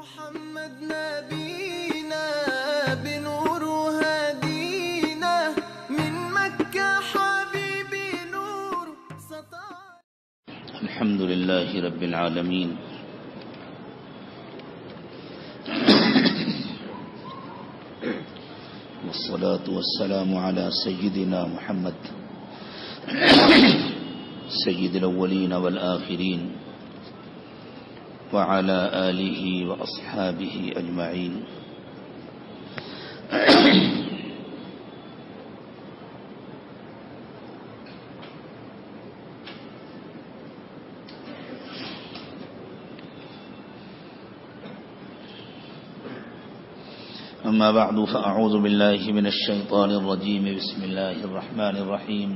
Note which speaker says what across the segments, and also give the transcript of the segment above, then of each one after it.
Speaker 1: محمد نبينا بنور هدينا من مكة حبيبي نور سطع.
Speaker 2: الحمد لله رب العالمين والصلاة والسلام على سيدنا محمد سيد الأولين والآخرين وعلى آله وأصحابه أجمعين. أما بعد فأعوذ بالله من الشيطان الرجيم. بسم الله الرحمن الرحيم.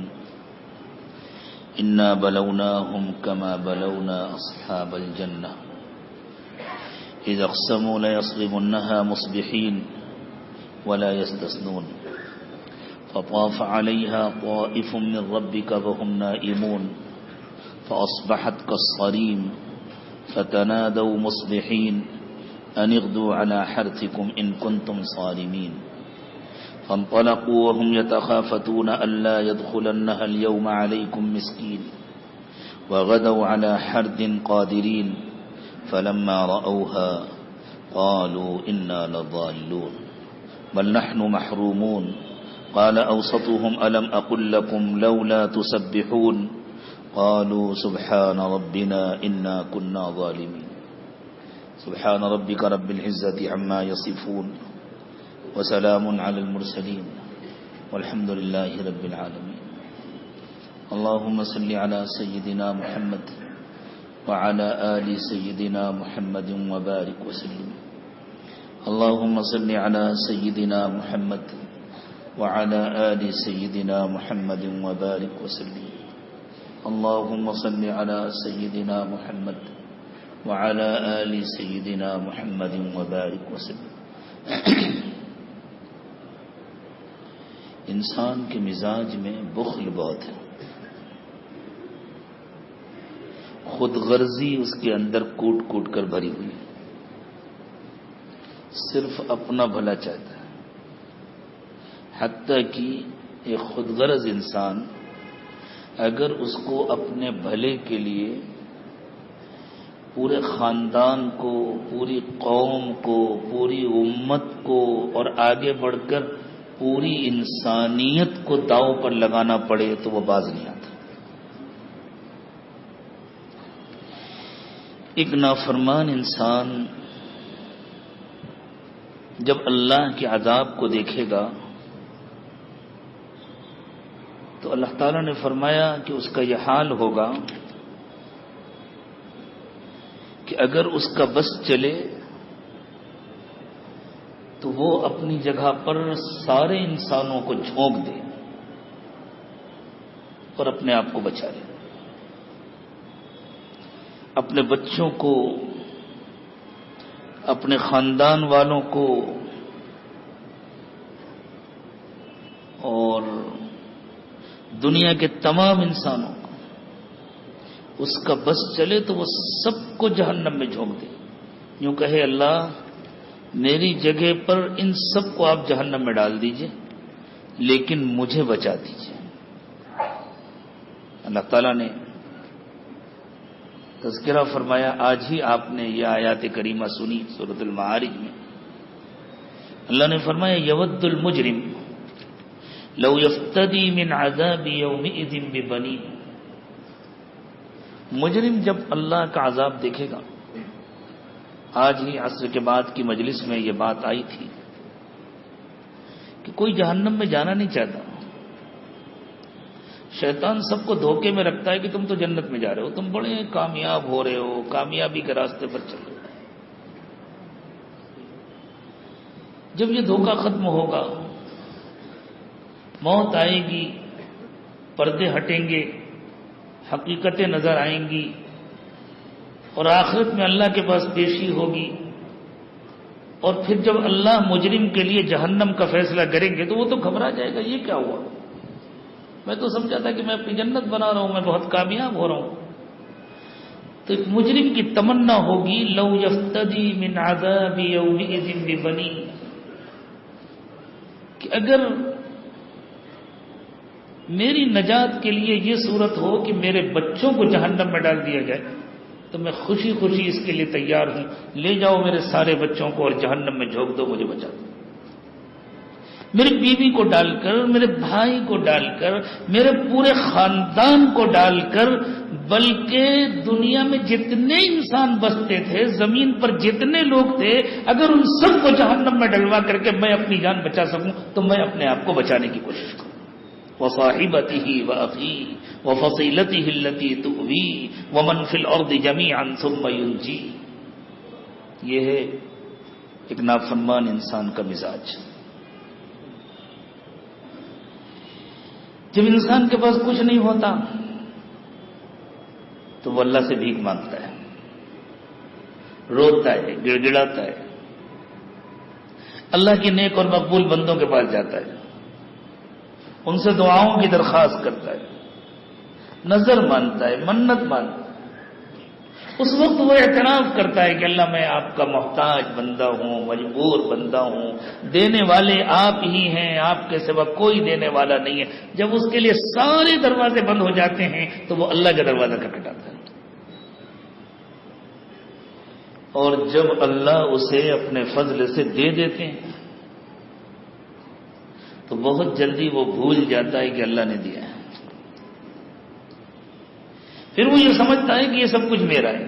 Speaker 2: إنا بلوناهم كما بلونا أصحاب الجنة إذا اقسموا ليصرمنها مصبحين ولا يستثنون فطاف عليها طائف من ربك وهم نائمون فأصبحت كالصريم فتنادوا مصبحين أن اغدوا على حرثكم إن كنتم صارمين فانطلقوا وهم يتخافتون ألا يدخلنها اليوم عليكم مسكين وغدوا على حرد قادرين فلما رأوها قالوا إنا لضالون بل نحن محرومون قال أوسطهم ألم أقل لكم لولا تسبحون قالوا سبحان ربنا إنا كنا ظالمين سبحان ربك رب العزة عما يصفون وسلام على المرسلين والحمد لله رب العالمين. اللهم صل على سيدنا محمد وعلى آل سيدنا محمد وبارك وسلم. اللهم صل على سيدنا محمد وعلى آل سيدنا محمد وبارك وسلم. اللهم صل على سيدنا محمد وعلى آل سيدنا محمد وبارك وسلم. انسان کے مزاج میں بخل بہت ہے، خود غرضی اس کے اندر کوٹ کوٹ کر بھری ہوئی ہے، صرف اپنا بھلا چاہتا ہے. حتیٰ کہ ایک خود غرض انسان اگر اس کو اپنے بھلے کے لیے پورے خاندان کو، پوری قوم کو، پوری امت کو اور آگے بڑھ کر پوری انسانیت کو داؤ پر لگانا پڑے تو وہ باز نہیں آتا. ایک نافرمان انسان جب اللہ کے عذاب کو دیکھے گا تو اللہ تعالیٰ نے فرمایا کہ اس کا یہ حال ہوگا کہ اگر اس کا بس چلے تو وہ اپنی جگہ پر سارے انسانوں کو جھونک دے اور اپنے آپ کو بچا لے، اپنے بچوں کو، اپنے خاندان والوں کو اور دنیا کے تمام انسانوں کو. اس کا بس چلے تو وہ سب کو جہنم میں جھونک دے، یوں کہے اللہ میری جگہ پر ان سب کو آپ جہنم میں ڈال دیجئے لیکن مجھے بچا دیجئے. اللہ تعالیٰ نے تذکرہ فرمایا، آج ہی آپ نے یہ آیات کریمہ سنی سورۃ المعارج میں. اللہ نے فرمایا یود المجرم لو یفتدی من عذاب یومئذ ببنیہ. مجرم جب اللہ کا عذاب دیکھے گا، آج ہی عصر کے بعد کی مجلس میں یہ بات آئی تھی کہ کوئی جہنم میں جانا نہیں چاہتا. شیطان سب کو دھوکے میں رکھتا ہے کہ تم تو جنت میں جا رہے ہو، تم بڑے کامیاب ہو رہے ہو، کامیابی کے راستے پر چل رہے ہو. جب یہ دھوکہ ختم ہوگا، موت آئے گی، پردے ہٹیں گے، حقیقتیں نظر آئیں گی اور آخرت میں اللہ کے پاس پیشی ہوگی، اور پھر جب اللہ مجرم کے لیے جہنم کا فیصلہ کریں گے تو وہ تو گھبرا جائے گا، یہ کیا ہوا؟ میں تو سمجھا تھا کہ میں اپنی جنت بنا رہا ہوں، میں بہت کامیاب ہو رہا ہوں. تو ایک مجرم کی تمنا ہوگی لو یفتدی من عذاب یومئذ ببنی، کہ اگر میری نجات کے لیے یہ صورت ہو کہ میرے بچوں کو جہنم میں ڈال دیا جائے تو میں خوشی خوشی اس کے لیے تیار ہوں، لے جاؤ میرے سارے بچوں کو اور جہنم میں جھونک دو، مجھے بچا دو۔ میری بیوی کو ڈال کر، میرے بھائی کو ڈال کر، میرے پورے خاندان کو ڈال کر، بلکہ دنیا میں جتنے انسان بستے تھے، زمین پر جتنے لوگ تھے، اگر ان سب کو جہنم میں ڈلوا کر کے میں اپنی جان بچا سکوں تو میں اپنے آپ کو بچانے کی کوشش کروں۔ وَصَاحِبَتِهِ وَأَخِيهِ وَفَصِيلَتِهِ الَّتِي تُؤْوِيهِ وَمَنْ فِي الْأَرْضِ جَمِيعًا ثُمَّ يُنْجِيهِ۔ یہ ہے ایک نافرمان انسان کا مزاج۔ جب انسان کے پاس کچھ نہیں ہوتا تو وہ اللہ سے بھیک مانگتا ہے، روتا ہے، گڑ گڑاتا ہے، اللہ کے نیک اور مقبول بندوں کے پاس جاتا ہے، ان سے دعاؤں کی درخواست کرتا ہے، نظر مانتا ہے، منت مانتا ہے۔ اس وقت وہ اعتراف کرتا ہے کہ اللہ میں آپ کا محتاج بندہ ہوں، مجبور بندہ ہوں، دینے والے آپ ہی ہیں، آپ کے سوا کوئی دینے والا نہیں ہے۔ جب اس کے لیے سارے دروازے بند ہو جاتے ہیں تو وہ اللہ کا دروازہ کھٹکھٹاتا ہے، اور جب اللہ اسے اپنے فضل سے دے دیتے ہیں تو بہت جلدی وہ بھول جاتا ہے کہ اللہ نے دیا ہے، پھر وہ یہ سمجھتا ہے کہ یہ سب کچھ میرا ہے۔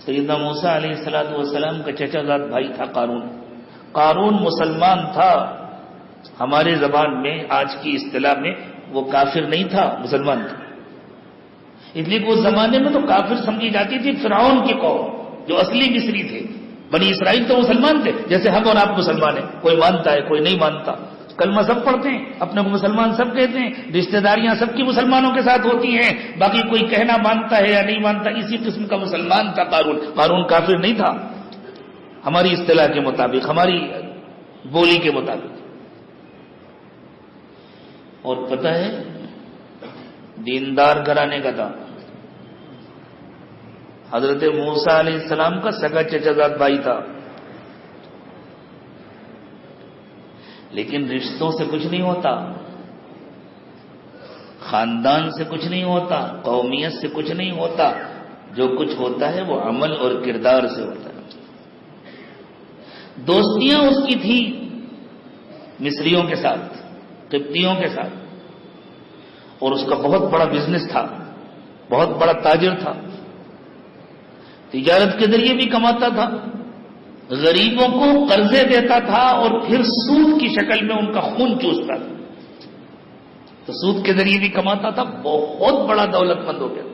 Speaker 2: سیدنا موسیٰ علیہ السلام کا چچا زاد بھائی تھا قارون۔ قارون مسلمان تھا، ہمارے زبان میں آج کی اصطلاح میں وہ کافر نہیں تھا، مسلمان تھا، اس لیے کہ اس زمانے میں تو کافر سمجھی جاتی تھی فرعون کی قوم جو اصلی مصری تھے۔ بنی اسرائیل تو مسلمان تھے، جیسے ہم اور آپ مسلمان ہیں، کوئی مانتا ہے کوئی نہیں مانتا، کلمہ سب پڑھتے ہیں، اپنے کو مسلمان سب کہتے ہیں، رشتہ داریاں سب کی مسلمانوں کے ساتھ ہوتی ہیں، باقی کوئی کہنا مانتا ہے یا نہیں مانتا، اسی قسم کا مسلمان تھا قارون۔ قارون کافر نہیں تھا ہماری اصطلاح کے مطابق، ہماری بولی کے مطابق۔ اور پتہ ہے دیندار گھرانے کا تھا، حضرت موسیٰ علیہ السلام کا سگا چچا زاد بھائی تھا، لیکن رشتوں سے کچھ نہیں ہوتا، خاندان سے کچھ نہیں ہوتا، قومیت سے کچھ نہیں ہوتا، جو کچھ ہوتا ہے وہ عمل اور کردار سے ہوتا ہے۔ دوستیاں اس کی تھی مصریوں کے ساتھ، قبطیوں کے ساتھ، اور اس کا بہت بڑا بزنس تھا، بہت بڑا تاجر تھا، تجارت کے ذریعے بھی کماتا تھا، غریبوں کو قرضے دیتا تھا اور پھر سود کی شکل میں ان کا خون چوستا تھا، تو سود کے ذریعے بھی کماتا تھا، بہت بڑا دولت مند ہو گیا۔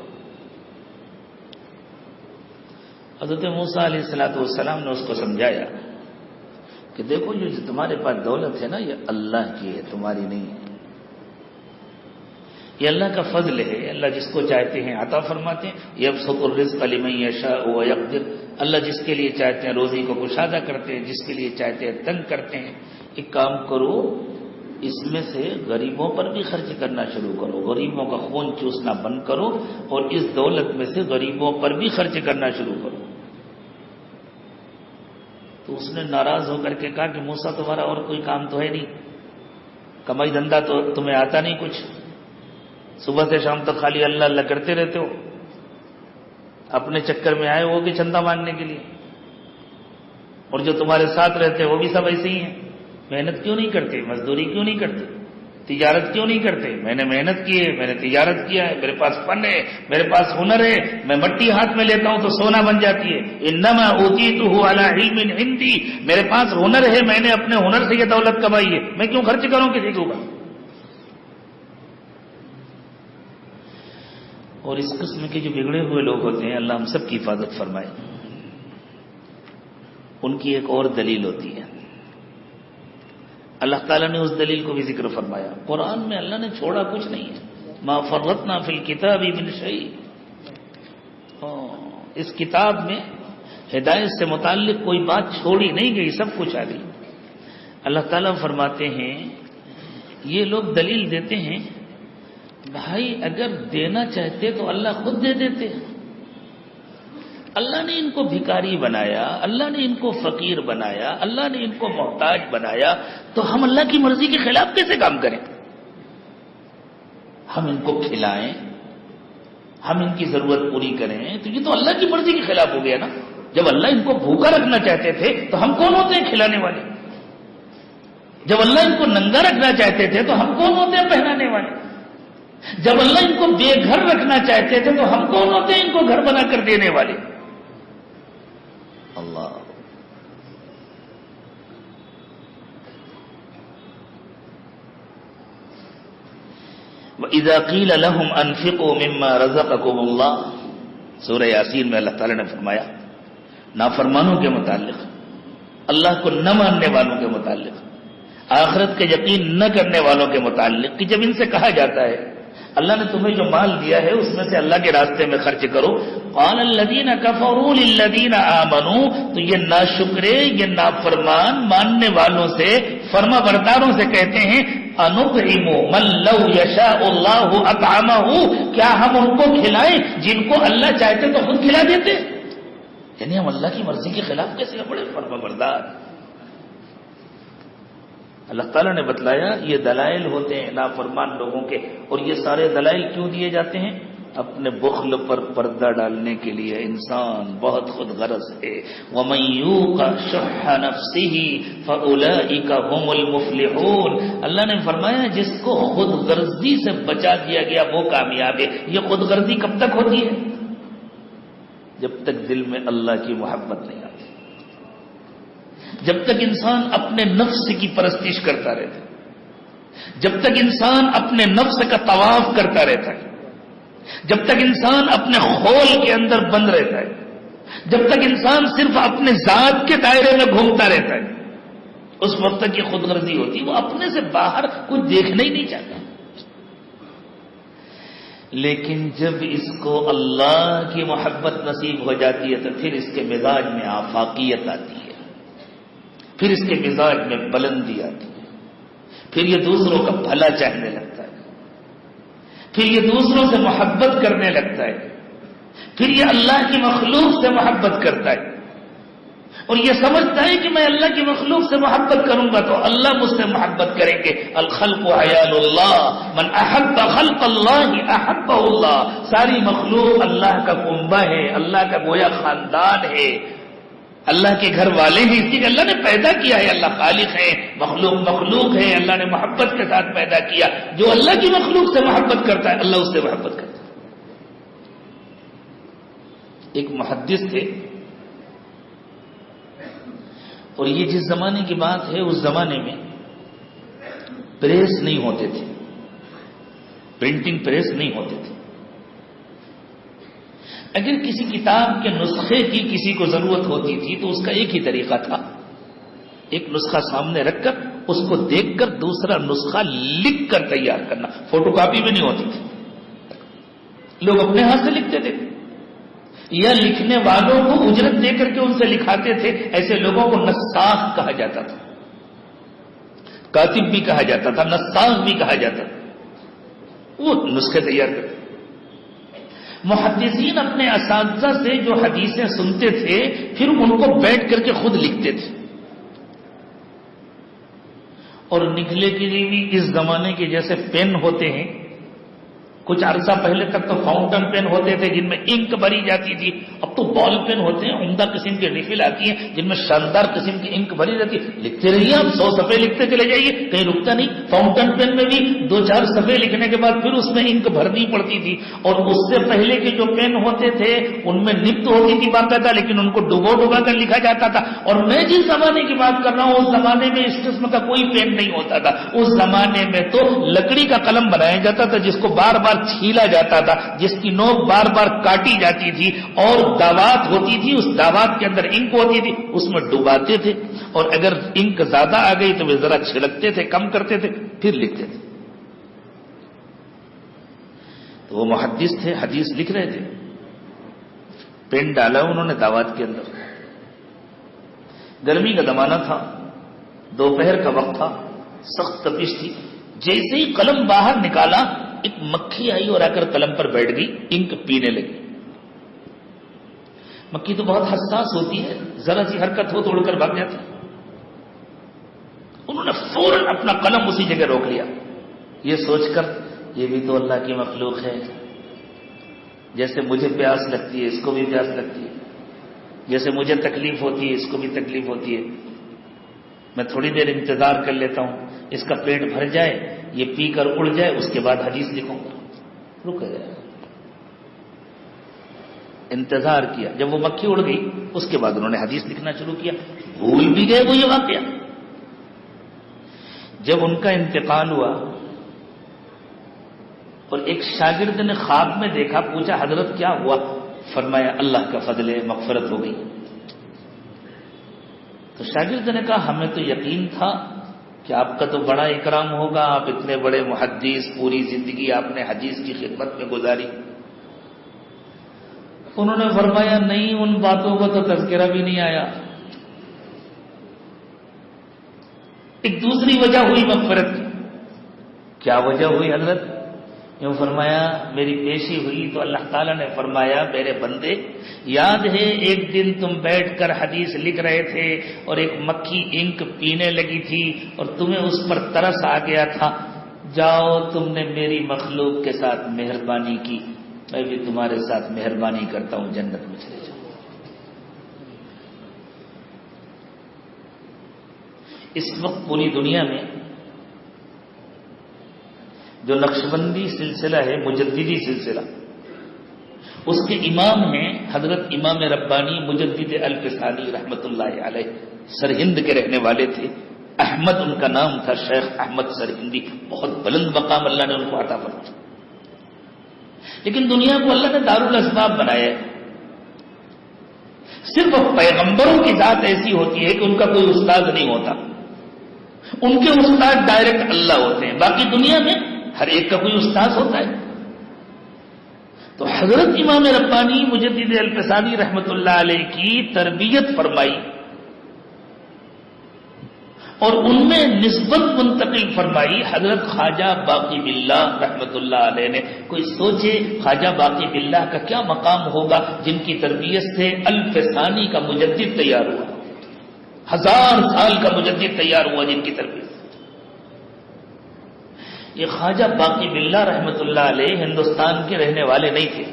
Speaker 2: حضرت موسیٰ علیہ السلام نے اس کو سمجھایا کہ دیکھو یہ جو تمہارے پاس دولت ہے نا، یہ اللہ کی ہے، تمہاری نہیں ہے، یہ اللہ کا فضل ہے، اللہ جس کو چاہتے ہیں عطا فرماتے ہیں، یبسط الرزق لمن یشاء ویقدر، اللہ جس کے لیے چاہتے ہیں روزی کو کشادہ کرتے ہیں، جس کے لیے چاہتے ہیں تنگ کرتے ہیں۔ ایک کام کرو، اس میں سے غریبوں پر بھی خرچ کرنا شروع کرو، غریبوں کا خون چوسنا بند کرو، اور اس دولت میں سے غریبوں پر بھی خرچ کرنا شروع کرو۔ تو اس نے ناراض ہو کر کے کہا کہ موسیٰ تمہارا اور کوئی کام تو ہے نہیں، کمائی دھندا تو تمہیں آتا نہیں کچھ، صبح سے شام تک خالی اللہ اللہ کرتے رہتے ہو، اپنے چکر میں آئے وہ بھی چندہ مانگنے کے لیے، اور جو تمہارے ساتھ رہتے وہ بھی سب ایسے ہی ہیں، محنت کیوں نہیں کرتے، مزدوری کیوں نہیں کرتے، تجارت کیوں نہیں کرتے؟ میں نے محنت کی ہے، میں نے تجارت کیا ہے، میرے پاس فن ہے، میرے پاس ہنر ہے، میں مٹی ہاتھ میں لیتا ہوں تو سونا بن جاتی ہے، انما اوتیتہ علی علم عندی، میرے پاس ہنر ہے، میں نے اپنے ہنر سے یہ دولت کمائی ہے، میں کیوں خرچ کروں کسی کے اوپر؟ اور اس قسم کے جو بگڑے ہوئے لوگ ہوتے ہیں، اللہ ہم سب کی حفاظت فرمائے، ان کی ایک اور دلیل ہوتی ہے، اللہ تعالیٰ نے اس دلیل کو بھی ذکر فرمایا، قرآن میں اللہ نے چھوڑا کچھ نہیں ہے، ما فرطنا فی الکتاب من شیء، اس کتاب میں ہدایت سے متعلق کوئی بات چھوڑی نہیں گئی، سب کچھ آ گئی۔ اللہ تعالیٰ فرماتے ہیں، یہ لوگ دلیل دیتے ہیں بھائی اگر دینا چاہتے تو اللہ خود دے دیتے. اللہ نے ان کو بھکاری بنایا, اللہ نے ان کو فقیر بنایا, اللہ نے ان کو محتاج بنایا, تو ہم اللہ کی مرضی کے خلاف کیسے کام کریں؟ ہم ان کو کھلائیں, ہم ان کی ضرورت پوری کریں, تو یہ تو اللہ کی مرضی کے خلاف ہو گیا نا. جب اللہ ان کو بھوکا رکھنا چاہتے تھے تو ہم کون ہوتے ہیں کھلانے والے؟ جب اللہ ان کو ننگا رکھنا چاہتے تھے تو ہم کون ہوتے ہیں پہنانے والے؟ جب اللہ ان کو بے گھر رکھنا چاہتے تھے تو ہم کون ہوتے ہیں ان کو گھر بنا کر دینے والے؟ اللہ. وَإِذَا قِيلَ لَهُمْ أَنفِقُوا مِمَّا رَزَقَكُمُ اللَّهُ, سورہ یاسین میں اللہ تعالیٰ نے فرمایا نافرمانوں کے متعلق, اللہ کو نہ ماننے والوں کے متعلق, آخرت کے یقین نہ کرنے والوں کے متعلق, کہ جب ان سے کہا جاتا ہے اللہ نے تمہیں جو مال دیا ہے اس میں سے اللہ کے راستے میں خرچ کرو, قال الذین کفروا للذین آمنوا, تو یہ ناشکرے, یہ نافرمان ماننے والوں سے, فرما برداروں سے کہتے ہیں انطعم من لو یشاء اللہ اطعمہ, کیا ہم ان کو کھلائیں جن کو اللہ چاہتے تو خود کھلا دیتے؟ یعنی ہم اللہ کی مرضی کے خلاف کیسے بڑے فرما بردار. اللہ تعالیٰ نے بتلایا یہ دلائل ہوتے ہیں نافرمان لوگوں کے, اور یہ سارے دلائل کیوں دیے جاتے ہیں؟ اپنے بخل پر پردہ ڈالنے کے لیے. انسان بہت خود غرض ہے. وَمَن يُوقَ شُحَّ نَفْسِهِ فَأُولَئِكَ هُمُ الْمُفْلِحُونَ, اللہ نے فرمایا جس کو خود غرضی سے بچا دیا گیا وہ کامیاب ہے. یہ خود غرضی کب تک ہوتی ہے؟ جب تک دل میں اللہ کی محبت نہیں آتی, جب تک انسان اپنے نفس کی پرستش کرتا رہتا ہے, جب تک انسان اپنے نفس کا طواف کرتا رہتا ہے, جب تک انسان اپنے خول کے اندر بند رہتا ہے, جب تک انسان صرف اپنے ذات کے دائرے میں گھومتا رہتا ہے, اس وقت تک یہ خود غرضی ہوتی ہے. وہ اپنے سے باہر کچھ دیکھنا ہی نہیں چاہتا. لیکن جب اس کو اللہ کی محبت نصیب ہو جاتی ہے تو پھر اس کے مزاج میں آفاقیت آتی ہے, پھر اس کے مزاج میں بلندی آتی ہے, پھر یہ دوسروں کا بھلا چاہنے لگتا ہے, پھر یہ دوسروں سے محبت کرنے لگتا ہے, پھر یہ اللہ کی مخلوق سے محبت کرتا ہے, اور یہ سمجھتا ہے کہ میں اللہ کی مخلوق سے محبت کروں گا تو اللہ مجھ سے محبت کریں گے. الخلق عیال اللہ, من احب خلق اللہ احبہ اللہ. ساری مخلوق اللہ کا کنبہ ہے, اللہ کا گویا خاندان ہے, اللہ کے گھر والے ہیں, اس لیے اللہ نے پیدا کیا ہے. اللہ خالق ہے, مخلوق مخلوق ہے, اللہ نے محبت کے ساتھ پیدا کیا. جو اللہ کی مخلوق سے محبت کرتا ہے اللہ اس سے محبت کرتا ہے. ایک محدث تھے, اور یہ جس زمانے کی بات ہے اس زمانے میں پریس نہیں ہوتے تھے, پرنٹنگ پریس نہیں ہوتے تھے. اگر کسی کتاب کے نسخے کی کسی کو ضرورت ہوتی تھی تو اس کا ایک ہی طریقہ تھا, ایک نسخہ سامنے رکھ کر اس کو دیکھ کر دوسرا نسخہ لکھ کر تیار کرنا. فوٹو کاپی بھی نہیں ہوتی تھی, لوگ اپنے ہاتھ سے لکھتے تھے یا لکھنے والوں کو اجرت دے کر کے ان سے لکھاتے تھے. ایسے لوگوں کو نساخ کہا جاتا تھا, کاتب بھی کہا جاتا تھا, نساخ بھی کہا جاتا تھا. وہ نسخے تیار کرتے. محدثین اپنے اساتذہ سے جو حدیثیں سنتے تھے پھر ان کو بیٹھ کر کے خود لکھتے تھے. اور نکلے کے لیے بھی اس زمانے کے جیسے پین ہوتے ہیں, کچھ عرصہ پہلے تک تو فاؤنٹن پین ہوتے تھے جن میں انک بھری جاتی تھی, اب تو بال پین ہوتے ہیں, عمدہ قسم کی ریفل آتی ہیں جن میں شاندار قسم کی انک بھری جاتی ہے. لکھتے رہیے آپ, 100 صفحے لکھتے چلے جائیے, کہیں رکتا نہیں. فاؤنٹن پین میں بھی 2-4 صفحے لکھنے کے بعد پھر اس میں انک بھرنی پڑتی تھی. اور اس سے پہلے کے جو پین ہوتے تھے ان میں نب تو ہوتی تھی باقاعدہ, لیکن ان کو ڈبو کر لکھا جاتا تھا. اور میں جس زمانے کی بات کر رہا ہوں اس زمانے میں اس قسم کا کوئی پین نہیں ہوتا تھا. اس زمانے میں تو لکڑی کا قلم بنایا جاتا تھا جس کو بار بار چھیلا جاتا تھا, جس کی نوک بار بار کاٹی جاتی تھی, اور دعوات ہوتی تھی, اس دعوات کے اندر انک ہوتی تھی, اس میں ڈباتے تھے. اور اگر انک زیادہ آ گئی تو وہ ذرا چھڑکتے تھے, کم کرتے تھے, پھر لکھتے تھے. تو وہ محدث تھے, حدیث لکھ رہے تھے, پین ڈالا انہوں نے دعوات کے اندر. گرمی کا زمانہ تھا, دوپہر کا وقت تھا, سخت تپش تھی. جیسے ہی قلم باہر نکالا ایک مکھی آئی اور آ کر قلم پر بیٹھ گئی، انک پینے لگی۔ مکھی تو بہت حساس ہوتی ہے، ذرا سی حرکت ہو تو اڑ کر بھاگ جاتی ہے۔ انہوں نے فوراً اپنا قلم اسی جگہ روک لیا، یہ سوچ کر یہ بھی تو اللہ کی مخلوق ہے، جیسے مجھے پیاس لگتی ہے اس کو بھی پیاس لگتی ہے، جیسے مجھے تکلیف ہوتی ہے اس کو بھی تکلیف ہوتی ہے، میں تھوڑی دیر انتظار کر لیتا ہوں، اس کا پیٹ بھر جائے، یہ پی کر اڑ جائے، اس کے بعد حدیث لکھوں گا۔ رک گیا، انتظار کیا، جب وہ مکھی اڑ گئی اس کے بعد انہوں نے حدیث لکھنا شروع کیا۔ بھول بھی گئے وہ یہ واقعہ۔ جب ان کا انتقال ہوا اور ایک شاگرد نے خواب میں دیکھا، پوچھا حضرت کیا ہوا؟ فرمایا اللہ کا فضل ہے، مغفرت ہو گئی۔ تو شاگرد نے کہا ہمیں تو یقین تھا کہ آپ کا تو بڑا اکرام ہوگا، آپ اتنے بڑے محدث، پوری زندگی آپ نے حدیث کی خدمت میں گزاری۔ انہوں نے فرمایا نہیں، ان باتوں کا تو تذکرہ بھی نہیں آیا۔ ایک دوسری وجہ ہوئی مغفرت کی۔ کیا وجہ ہوئی حضرت؟ یوں فرمایا میری پیشی ہوئی تو اللہ تعالیٰ نے فرمایا میرے بندے، یاد ہے ایک دن تم بیٹھ کر حدیث لکھ رہے تھے اور ایک مکھی انک پینے لگی تھی اور تمہیں اس پر ترس آ گیا تھا، جاؤ تم نے میری مخلوق کے ساتھ مہربانی کی، میں بھی تمہارے ساتھ مہربانی کرتا ہوں، جنت میں چلے جاؤ۔ اس وقت پوری دنیا میں جو نقشبندی سلسلہ ہے، مجددی سلسلہ، اس کے امام ہیں حضرت امام ربانی مجدد الفسانی رحمت اللہ علیہ، سرہند کے رہنے والے تھے، احمد ان کا نام تھا، شیخ احمد سرہندی، بہت بلند مقام اللہ نے ان کو عطا فرمایا۔ لیکن دنیا کو اللہ نے دارالاسباب بنایا ہے۔ صرف پیغمبروں کی ذات ایسی ہوتی ہے کہ ان کا کوئی استاد نہیں ہوتا، ان کے استاد ڈائریکٹ اللہ ہوتے ہیں، باقی دنیا میں ہر ایک کا کوئی استاد ہوتا ہے۔ تو حضرت امام ربانی مجدد الفسانی رحمت اللہ علیہ کی تربیت فرمائی اور ان میں نسبت منتقل فرمائی حضرت خواجہ باقی باللہ رحمت اللہ علیہ نے۔ کوئی سوچے خواجہ باقی باللہ کا کیا مقام ہوگا جن کی تربیت سے الفسانی کا مجدد تیار ہوا، 1000 سال کا مجدد تیار ہوا جن کی تربیت۔ یہ خواجہ باقی باللہ رحمت اللہ علیہ ہندوستان کے رہنے والے نہیں تھے،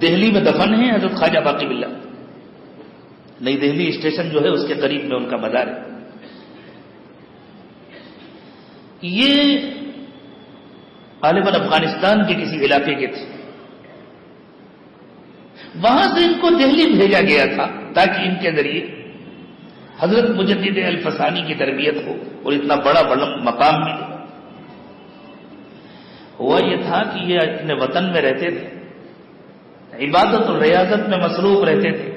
Speaker 2: دہلی میں دفن ہیں حضرت خواجہ باقی باللہ، نئی دہلی اسٹیشن جو ہے اس کے قریب میں ان کا مزار ہے۔ یہ غالباً افغانستان کے کسی علاقے کے تھے، وہاں سے ان کو دہلی بھیجا گیا تھا تاکہ ان کے ذریعے حضرت مجدد الفسانی کی تربیت ہو اور اتنا بڑا مقام ملے۔ ہوا یہ تھا کہ یہ اپنے وطن میں رہتے تھے، عبادت اور ریاضت میں مصروف رہتے تھے۔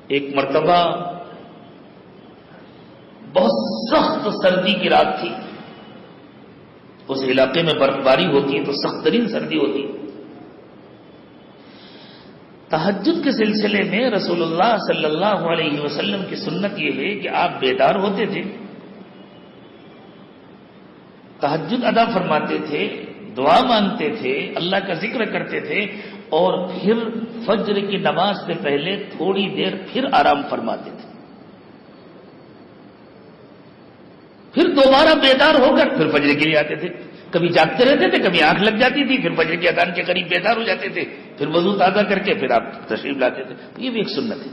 Speaker 2: ایک مرتبہ بہت سخت سردی کی رات تھی، اس علاقے میں برف باری ہوتی ہے تو سخت ترین سردی ہوتی ہے۔ تہجد کے سلسلے میں رسول اللہ صلی اللہ علیہ وسلم کی سنت یہ ہے کہ آپ بیدار ہوتے تھے، تہجد ادا فرماتے تھے، دعا مانگتے تھے، اللہ کا ذکر کرتے تھے اور پھر فجر کی نماز سے پہلے تھوڑی دیر پھر آرام فرماتے تھے، پھر دوبارہ بیدار ہو کر پھر فجر کے لیے آتے تھے۔ کبھی جاگتے رہتے تھے، کبھی آنکھ لگ جاتی تھی، پھر فجر کی اذان کے قریب بیدار ہو جاتے تھے، پھر وضو تازہ کر کے پھر آپ تشریف لاتے تھے۔ یہ بھی ایک سنت ہے،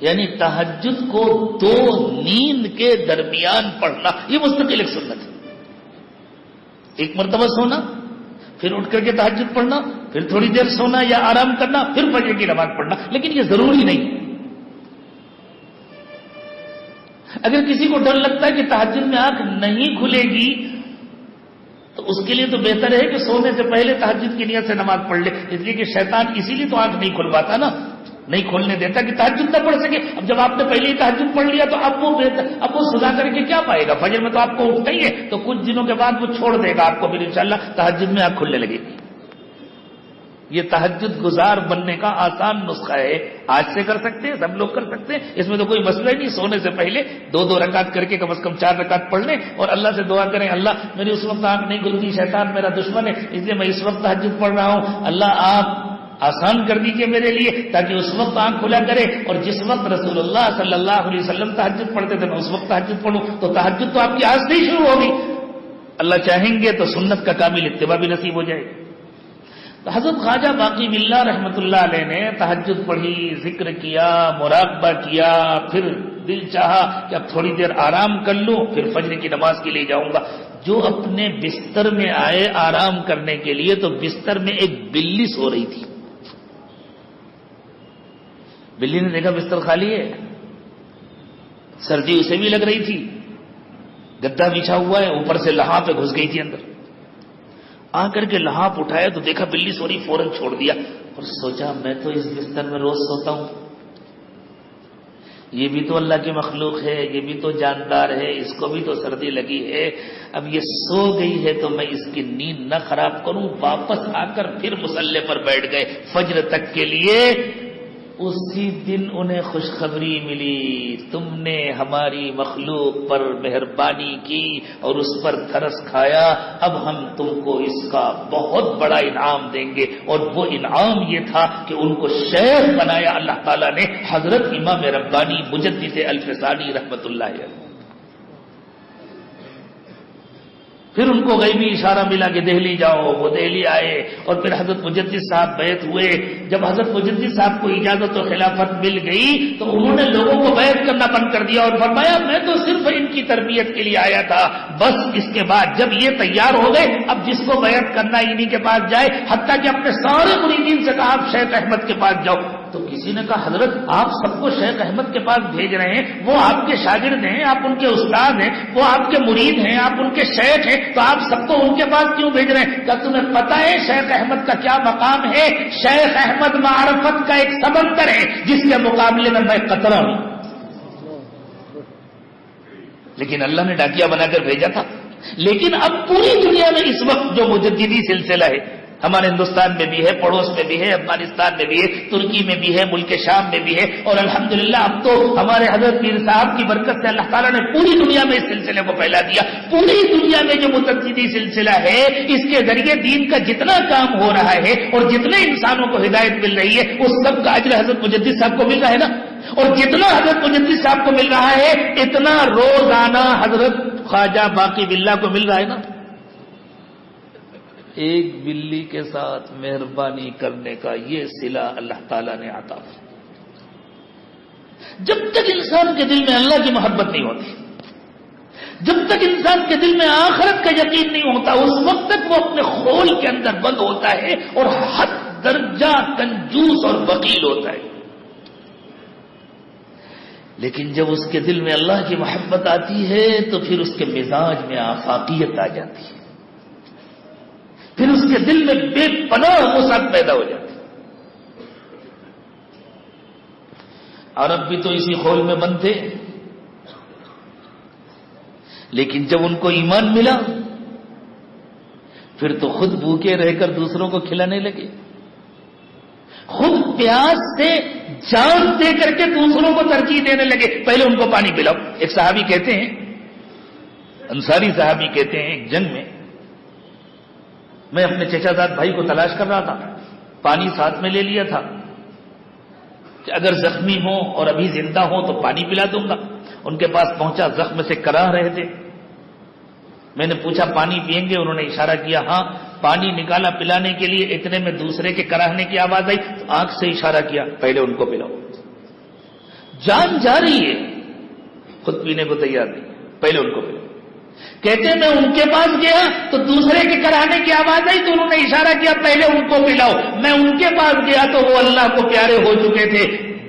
Speaker 2: یعنی تہجد کو 2 نیند کے درمیان پڑھنا یہ مستقل ایک سنت ہے۔ ایک مرتبہ سونا، پھر اٹھ کر کے تہجد پڑھنا، پھر تھوڑی دیر سونا یا آرام کرنا، پھر فجر کی نماز پڑھنا، لیکن یہ ضروری نہیں۔ اگر کسی کو ڈر لگتا ہے کہ تہجد میں آنکھ نہیں کھلے گی تو اس کے لیے تو بہتر ہے کہ سونے سے پہلے تہجد کی نیت سے نماز پڑھ لے، اس لیے کہ شیطان اسی لیے تو آنکھ نہیں کھلواتا نا، نہیں کھولنے دیتا کہ تہجد نہ پڑھ سکے۔ اب جب آپ نے پہلے ہی تہجد پڑھ لیا تو اب وہ سزا کر کے کیا پائے گا؟ فجر میں تو آپ کو اٹھتا ہی ہے، تو کچھ دنوں کے بعد وہ چھوڑ دے گا آپ کو، پھر انشاءاللہ تہجد میں آنکھ کھلنے لگے گی۔ یہ تہجد گزار بننے کا آسان نسخہ ہے. آج سے کر سکتے ہیں, سب لوگ کر سکتے ہیں, اس میں تو کوئی مسئلہ ہی نہیں. سونے سے پہلے 2 رکعت کر کے کم از کم 4 رکعت پڑھ لیں اور اللہ سے دعا کریں, اللہ میری اس وقت آنکھ نہیں کھلتی, شیطان میرا دشمن ہے, اس لیے میں اس وقت تہجد پڑھ رہا ہوں, اللہ آپ آسان کر دیجئے میرے لیے تاکہ اس وقت آنکھ کھلا کرے. اور جس وقت رسول اللہ صلی اللہ علیہ وسلم تہجد پڑھتے تھے میں اس وقت تہجد پڑھوں, تو تہجد تو آپ کی آج سے ہی شروع ہوگی. اللہ چاہیں گے تو سنت کا کامل اتباع بھی نصیب ہو جائے. تو حضرت خواجہ باقی باللہ رحمۃ اللہ علیہ نے تہجد پڑھی, ذکر کیا, مراقبہ کیا, پھر دل چاہا کہ اب تھوڑی دیر آرام کر لوں, پھر فجر کی نماز کے لیے جاؤں گا. جو اپنے بستر میں آئے آرام کرنے کے لیے تو بستر میں ایک بلی سو رہی تھی. بلی نے دیکھا بستر خالی ہے, سردی اسے بھی لگ رہی تھی, گدا بچھا ہوا ہے, اوپر سے لحاف پہ گھس گئی تھی اندر. آ کر کے لحاف اٹھایا تو دیکھا بلی سو رہی, فوراً چھوڑ دیا اور سوچا میں تو اس بستر میں روز سوتا ہوں, یہ بھی تو اللہ کی مخلوق ہے, یہ بھی تو جاندار ہے, اس کو بھی تو سردی لگی ہے, اب یہ سو گئی ہے تو میں اس کی نیند نہ خراب کروں. واپس آ کر پھر مصلی پر بیٹھ گئے فجر تک کے لیے. اسی دن انہیں خوشخبری ملی, تم نے ہماری مخلوق پر مہربانی کی اور اس پر ترس کھایا, اب ہم تم کو اس کا بہت بڑا انعام دیں گے. اور وہ انعام یہ تھا کہ ان کو شیخ بنایا اللہ تعالیٰ نے حضرت امام ربانی مجدد الفسانی رحمت اللہ علیہ. پھر ان کو غیبی اشارہ ملا کہ دہلی جاؤ, وہ دہلی آئے اور پھر حضرت مجدد صاحب بیعت ہوئے. جب حضرت مجدد صاحب کو اجازت و خلافت مل گئی تو انہوں نے لوگوں کو بیعت کرنا بند کر دیا اور فرمایا میں تو صرف ان کی تربیت کے لیے آیا تھا, بس اس کے بعد جب یہ تیار ہو گئے اب جس کو بیعت کرنا انہی کے پاس جائے. حتیٰ کہ اپنے سارے مریدین سے کہا آپ شیخ احمد کے پاس جاؤ. تو کسی نے کہا حضرت آپ سب کو شیخ احمد کے پاس بھیج رہے ہیں, وہ آپ کے شاگرد ہیں, آپ ان کے استاد ہیں, وہ آپ کے مرید ہیں, آپ ان کے شیخ ہیں, تو آپ سب کو ان کے پاس کیوں بھیج رہے ہیں؟ کیا تمہیں پتہ ہے شیخ احمد کا کیا مقام ہے؟ شیخ احمد معرفت کا ایک سمندر ہے جس کے مقابلے میں قطرہ ہوں. لیکن اللہ نے ڈاکیا بنا کر بھیجا تھا. لیکن اب پوری دنیا میں اس وقت جو مجددی سلسلہ ہے, ہمارے ہندوستان میں بھی ہے, پڑوس میں بھی ہے, افغانستان میں بھی ہے, ترکی میں بھی ہے, ملک شام میں بھی ہے, اور الحمدللہ اب تو ہمارے حضرت پیر صاحب کی برکت سے اللہ تعالیٰ نے پوری دنیا میں اس سلسلے کو پھیلا دیا. پوری دنیا میں جو متجدی سلسلہ ہے اس کے ذریعے دین کا جتنا کام ہو رہا ہے اور جتنے انسانوں کو ہدایت مل رہی ہے اس سب کا اجر حضرت مجدد صاحب کو مل رہا ہے نا. اور جتنا حضرت مجدد صاحب کو مل رہا ہے اتنا روزانہ حضرت خواجہ باقی باللہ کو مل رہا ہے نا. ایک بلی کے ساتھ مہربانی کرنے کا یہ صلہ اللہ تعالیٰ نے عطا کیا. جب تک انسان کے دل میں اللہ کی محبت نہیں ہوتی, جب تک انسان کے دل میں آخرت کا یقین نہیں ہوتا, اس وقت تک وہ اپنے خول کے اندر بند ہوتا ہے اور حد درجہ کنجوس اور وکیل ہوتا ہے. لیکن جب اس کے دل میں اللہ کی محبت آتی ہے تو پھر اس کے مزاج میں آفاقیت آ جاتی ہے, پھر اس کے دل میں بے پناہ وسعت پیدا ہو جاتی. عرب بھی تو اسی خول میں بند تھے, لیکن جب ان کو ایمان ملا پھر تو خود بھوکے رہ کر دوسروں کو کھلانے لگے, خود پیاس سے جان دے کر کے دوسروں کو ترجیح دینے لگے. پہلے ان کو پانی پلاؤ. ایک صحابی کہتے ہیں, انصاری صحابی کہتے ہیں, ایک جنگ میں میں اپنے چچا زاد بھائی کو تلاش کر رہا تھا, پانی ساتھ میں لے لیا تھا کہ اگر زخمی ہو اور ابھی زندہ ہو تو پانی پلا دوں گا. ان کے پاس پہنچا, زخم سے کراہ رہے تھے. میں نے پوچھا پانی پئیں گے؟ انہوں نے اشارہ کیا ہاں. پانی نکالا پلانے کے لیے, اتنے میں دوسرے کے کراہنے کی آواز آئی تو آنکھ سے اشارہ کیا پہلے ان کو پلاؤ. جان جا رہی ہے, خود پینے کو تیار نہیں, پہلے ان کو پلاؤ. کہتے ہیں میں ان کے پاس گیا تو دوسرے کے کراہنے کی آواز آئی تو انہوں نے اشارہ کیا پہلے ان کو پلاؤ. میں ان کے پاس گیا تو وہ اللہ کو پیارے ہو چکے تھے.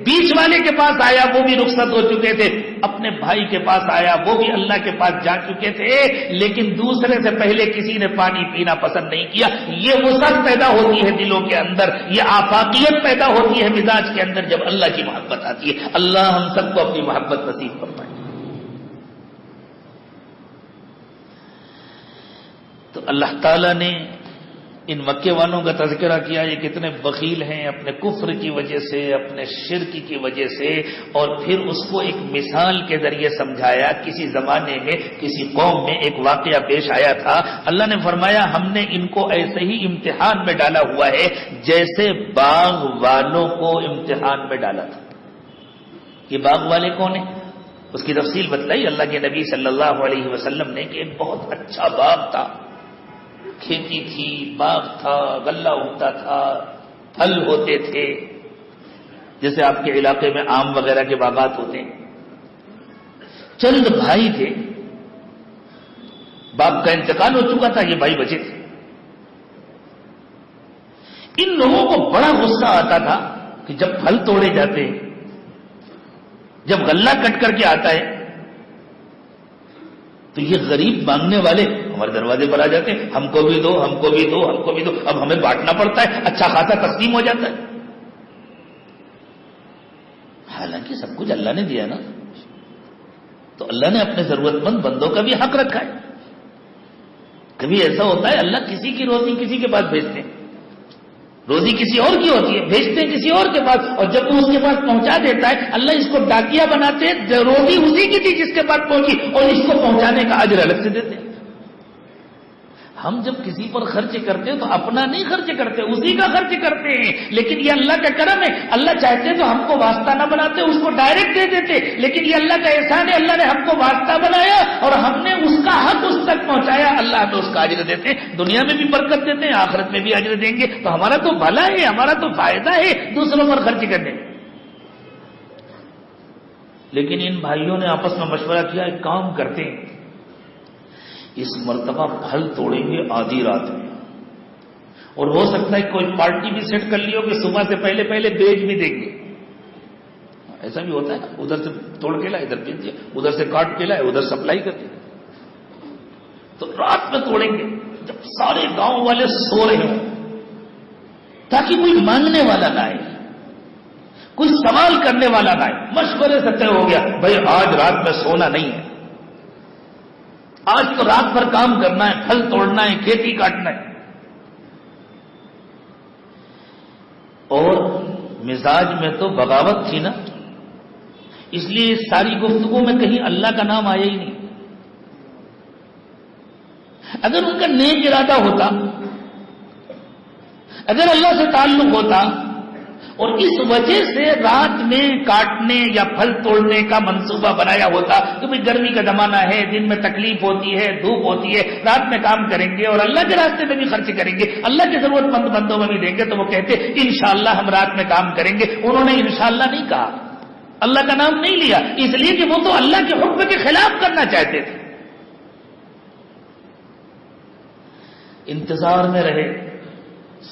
Speaker 2: بیچ والے کے پاس آیا وہ بھی رخصت ہو چکے تھے. اپنے بھائی کے پاس آیا وہ بھی اللہ کے پاس جا چکے تھے, لیکن دوسرے سے پہلے کسی نے پانی پینا پسند نہیں کیا. یہ وسعت پیدا ہوتی ہے دلوں کے اندر, یہ آفاقیت پیدا ہوتی ہے مزاج کے اندر جب اللہ کی محبت آتی ہے. اللہ ہم سب کو اپنی محبت نصیب فرمائے. تو اللہ تعالیٰ نے ان مکے والوں کا تذکرہ کیا، یہ کتنے بخیل ہیں اپنے کفر کی وجہ سے، اپنے شرک کی وجہ سے، اور پھر اس کو ایک مثال کے ذریعے سمجھایا۔ کسی زمانے میں کسی قوم میں ایک واقعہ پیش آیا تھا، اللہ نے فرمایا ہم نے ان کو ایسے ہی امتحان میں ڈالا ہوا ہے جیسے باغ والوں کو امتحان میں ڈالا تھا۔ یہ باغ والے کون ہیں؟ اس کی تفصیل بتلائی اللہ کے نبی صلی اللہ علیہ وسلم نے کہ ایک بہت اچھا باغ تھا، کھیتی تھی، باغ تھا، غلہ اگتا تھا، پھل ہوتے تھے، جیسے آپ کے علاقے میں آم وغیرہ کے باغات ہوتے ہیں۔ چند بھائی تھے، باپ کا انتقال ہو چکا تھا، یہ بھائی بچے تھے۔ ان لوگوں کو بڑا غصہ آتا تھا کہ جب پھل توڑے جاتے ہیں، جب غلہ کٹ کر کے آتا ہے تو یہ غریب مانگنے والے ہمارے دروازے پر آ جاتے ہیں، ہم کو بھی دو، ہم کو بھی دو، ہم کو بھی دو۔ اب ہمیں بانٹنا پڑتا ہے، اچھا خاصا تقسیم ہو جاتا ہے۔ حالانکہ سب کچھ اللہ نے دیا نا، تو اللہ نے اپنے ضرورت مند بندوں کا بھی حق رکھا ہے۔ کبھی ایسا ہوتا ہے اللہ کسی کی روزی کسی کے پاس بھیجتے ہیں، روزی کسی اور کی ہوتی ہے، بھیجتے ہیں کسی اور کے پاس، اور جب وہ اس کے پاس پہنچا دیتا ہے اللہ اس کو ڈاکیا بناتے ہیں، روزی اسی کی تھی جس کے پاس پہنچی، اور اس کو پہنچانے کا اجر الگ سے دیتے ہیں۔ ہم جب کسی پر خرچ کرتے ہیں تو اپنا نہیں خرچ کرتے، اسی کا خرچ کرتے ہیں، لیکن یہ اللہ کا کرم ہے۔ اللہ چاہتے تو ہم کو واسطہ نہ بناتے، اس کو ڈائریکٹ دے دیتے، لیکن یہ اللہ کا احسان ہے، اللہ نے ہم کو واسطہ بنایا اور ہم نے اس کا حق اس تک پہنچایا، اللہ ہمیں اس کا اجر دیتے ہیں، دنیا میں بھی برکت دیتے ہیں، آخرت میں بھی اجر دیں گے۔ تو ہمارا تو بھلا ہے، ہمارا تو فائدہ ہے دوسروں پر خرچ کرنے میں۔ لیکن ان بھائیوں نے آپس میں مشورہ کیا، ایک کام کرتے ہیں، اس مرتبہ پھل توڑیں گے آدھی رات میں، اور ہو سکتا ہے کوئی پارٹی بھی سیٹ کر لی ہو کہ صبح سے پہلے پہلے بیچ بھی دیں گے۔ ایسا بھی ہوتا ہے نا، ادھر سے توڑ کے لائے ادھر بیچ دیا، ادھر سے کاٹ کے لائے ادھر سپلائی کر دیا۔ تو رات میں توڑیں گے جب سارے گاؤں والے سو رہے ہوں، تاکہ کوئی مانگنے والا نہ آئے، کوئی سوال کرنے والا نہ آئے۔ مشورے سے طے ہو گیا بھائی آج رات میں سونا نہیں ہے، آج تو رات بھر کام کرنا ہے، پھل توڑنا ہے، کھیتی کاٹنا ہے۔ اور مزاج میں تو بغاوت تھی نا، اس لیے اس ساری گفتگو میں کہیں اللہ کا نام آیا ہی نہیں۔ اگر ان کا نیک ارادہ ہوتا، اگر اللہ سے تعلق ہوتا اور اس وجہ سے رات میں کاٹنے یا پھل توڑنے کا منصوبہ بنایا ہوتا کہ بھئی گرمی کا زمانہ ہے، دن میں تکلیف ہوتی ہے، دھوپ ہوتی ہے، رات میں کام کریں گے اور اللہ کے راستے میں بھی خرچ کریں گے، اللہ کے ضرورت مند بندوں میں بھی دیں گے، تو وہ کہتے انشاءاللہ ہم رات میں کام کریں گے۔ انہوں نے انشاءاللہ نہیں کہا، اللہ کا نام نہیں لیا، اس لیے کہ وہ تو اللہ کے حکم کے خلاف کرنا چاہتے تھے۔ انتظار میں رہے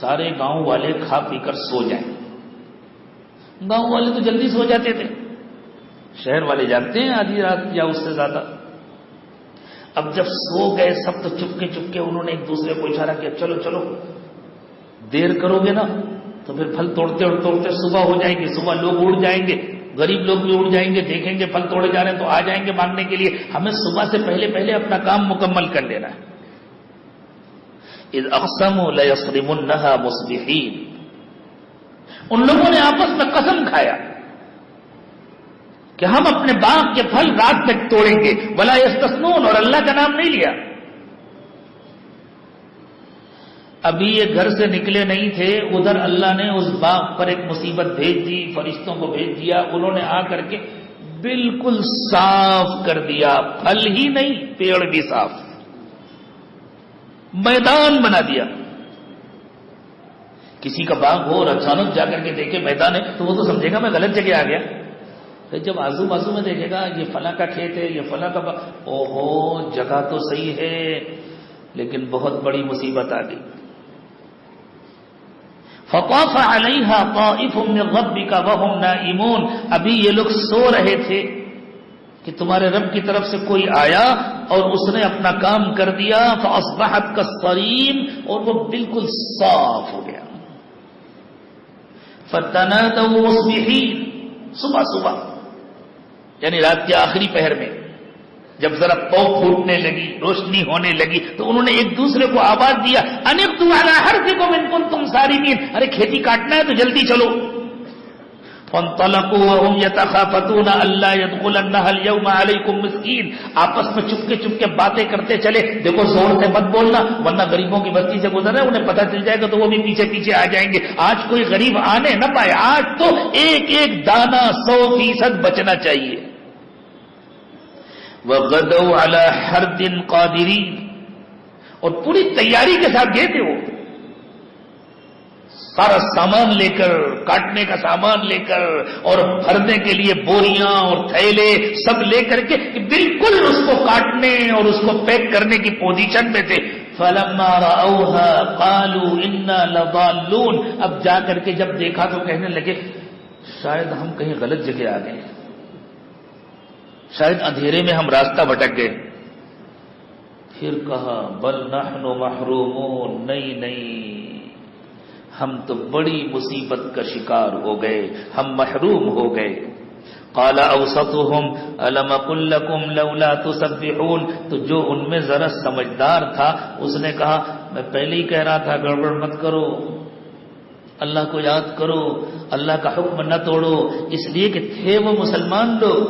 Speaker 2: سارے گاؤں والے کھا پی کر سو جائیں۔ گاؤں والے تو جلدی سو جاتے تھے، شہر والے جانتے ہیں آدھی رات یا اس سے زیادہ۔ اب جب سو گئے سب تو چپکے چپکے انہوں نے ایک دوسرے کو اشارہ کیا، چلو چلو دیر کرو گے نا تو پھر پھل توڑتے اور توڑتے صبح ہو جائے گی، صبح لوگ اڑ جائیں گے، غریب لوگ بھی اڑ جائیں گے، دیکھیں گے پھل توڑے جا رہے ہیں تو آ جائیں گے مانگنے کے لیے، ہمیں صبح سے پہلے پہلے اپنا کام مکمل کر لینا ہے۔ اذ اقسموا لیصرمنها مصبحین، ان لوگوں نے آپس میں قسم کھایا کہ ہم اپنے باغ کے پھل رات تک توڑیں گے، ولا یستثنون، اور اللہ کا نام نہیں لیا۔ ابھی یہ گھر سے نکلے نہیں تھے، ادھر اللہ نے اس باغ پر ایک مصیبت بھیج دی، فرشتوں کو بھیج دیا، انہوں نے آ کر کے بالکل صاف کر دیا، پھل ہی نہیں پیڑ بھی صاف، میدان بنا دیا۔ کسی کا باغ ہو اور اچانک جا کر کے دیکھے میدان ہے تو وہ تو سمجھے گا میں غلط جگہ آ گیا، پھر جب آزو بازو میں دیکھے گا یہ فلاں کا کھیت ہے، یہ فلاں کا اوہو جگہ تو صحیح ہے لیکن بہت بڑی مصیبت آ گئی۔ فطاف علیہا طائف من ربک وهم نائمون، ابھی یہ لوگ سو رہے تھے کہ تمہارے رب کی طرف سے کوئی آیا اور اس نے اپنا کام کر دیا، فاصبحت کالصریم، اور وہ بالکل صاف ہو گیا۔ فتنادوا مصبحین، صبح صبح یعنی رات کے آخری پہر میں جب ذرا پو پھوٹنے لگی، روشنی ہونے لگی، تو انہوں نے ایک دوسرے کو آواز دیا، انقضوا علی حرثکم ان کنتم صارمین، ارے کھیتی کاٹنا ہے تو جلدی چلو۔ فانطلقوا وهم يتخافتون الا يدخلنها اليوم عليكم مسكين، آپس میں چپکے باتیں کرتے چلے، دیکھو زور سے مت بولنا ورنہ غریبوں کی بستی سے گزر رہے ہیں، انہیں پتہ چل جائے گا تو وہ بھی پیچھے آ جائیں گے، آج کوئی غریب آنے نہ پائے، آج تو ایک دانہ 100% بچنا چاہیے۔ وغدوا على حرد قادرين، اور پوری تیاری کے ساتھ گئے تھے، وہ سارا سامان لے کر، کاٹنے کا سامان لے کر، اور بھرنے کے لیے بوریاں اور تھیلے سب لے کر کے بالکل اس کو کاٹنے اور اس کو پیک کرنے کی پوزیشن میں تھے۔ فَلَمَّا رَأَوْهَا قَالُوا إِنَّا لَضَالُّونَ، اب جا کر کے جب دیکھا تو کہنے لگے شاید ہم کہیں غلط جگہ آ گئے، شاید اندھیرے میں ہم راستہ بھٹک گئے۔ پھر کہا بل نحن محرومون، نہیں ہم تو بڑی مصیبت کا شکار ہو گئے، ہم محروم ہو گئے۔ قال اوسطهم الم اقل لكم لولا تسبحون، تو جو ان میں ذرا سمجھدار تھا اس نے کہا میں پہلے ہی کہہ رہا تھا گڑبڑ مت کرو، اللہ کو یاد کرو، اللہ کا حکم نہ توڑو، اس لیے کہ تھے وہ مسلمان لوگ،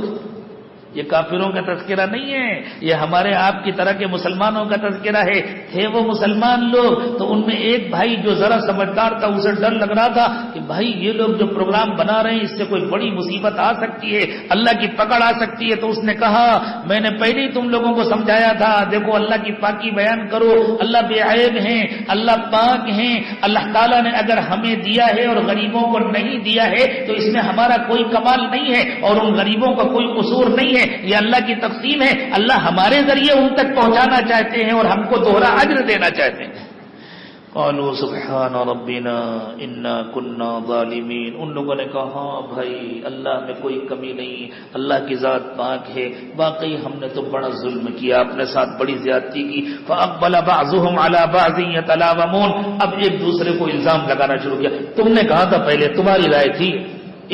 Speaker 2: یہ کافروں کا تذکرہ نہیں ہے، یہ ہمارے آپ کی طرح کے مسلمانوں کا تذکرہ ہے۔ تھے وہ مسلمان لوگ، تو ان میں ایک بھائی جو ذرا سمجھدار تھا اسے ڈر لگ رہا تھا کہ بھائی یہ لوگ جو پروگرام بنا رہے ہیں اس سے کوئی بڑی مصیبت آ سکتی ہے، اللہ کی پکڑ آ سکتی ہے، تو اس نے کہا میں نے پہلے ہی تم لوگوں کو سمجھایا تھا، دیکھو اللہ کی پاکی بیان کرو، اللہ بے عیب ہیں، اللہ پاک ہیں، اللہ تعالیٰ نے اگر ہمیں دیا ہے اور غریبوں کو نہیں دیا ہے تو اس میں ہمارا کوئی کمال نہیں ہے اور ان غریبوں کا کوئی قصور نہیں ہے، یہ اللہ کی تقسیم ہے، اللہ ہمارے ذریعے ان تک پہنچانا چاہتے ہیں اور ہم کو دوہرا اجر دینا چاہتے ہیں۔ قالوا سبحان ربنا انا كنا ظالمین، ان لوگوں نے کہا ہاں بھائی اللہ میں کوئی کمی نہیں، اللہ کی ذات پاک ہے، واقعی ہم نے تو بڑا ظلم کیا، اپنے ساتھ بڑی زیادتی کی۔ فاقبل بعضهم على بعض يتلاومون، اب ایک دوسرے کو الزام لگانا شروع کیا، تم نے کہا تھا پہلے، تمہاری رائے تھی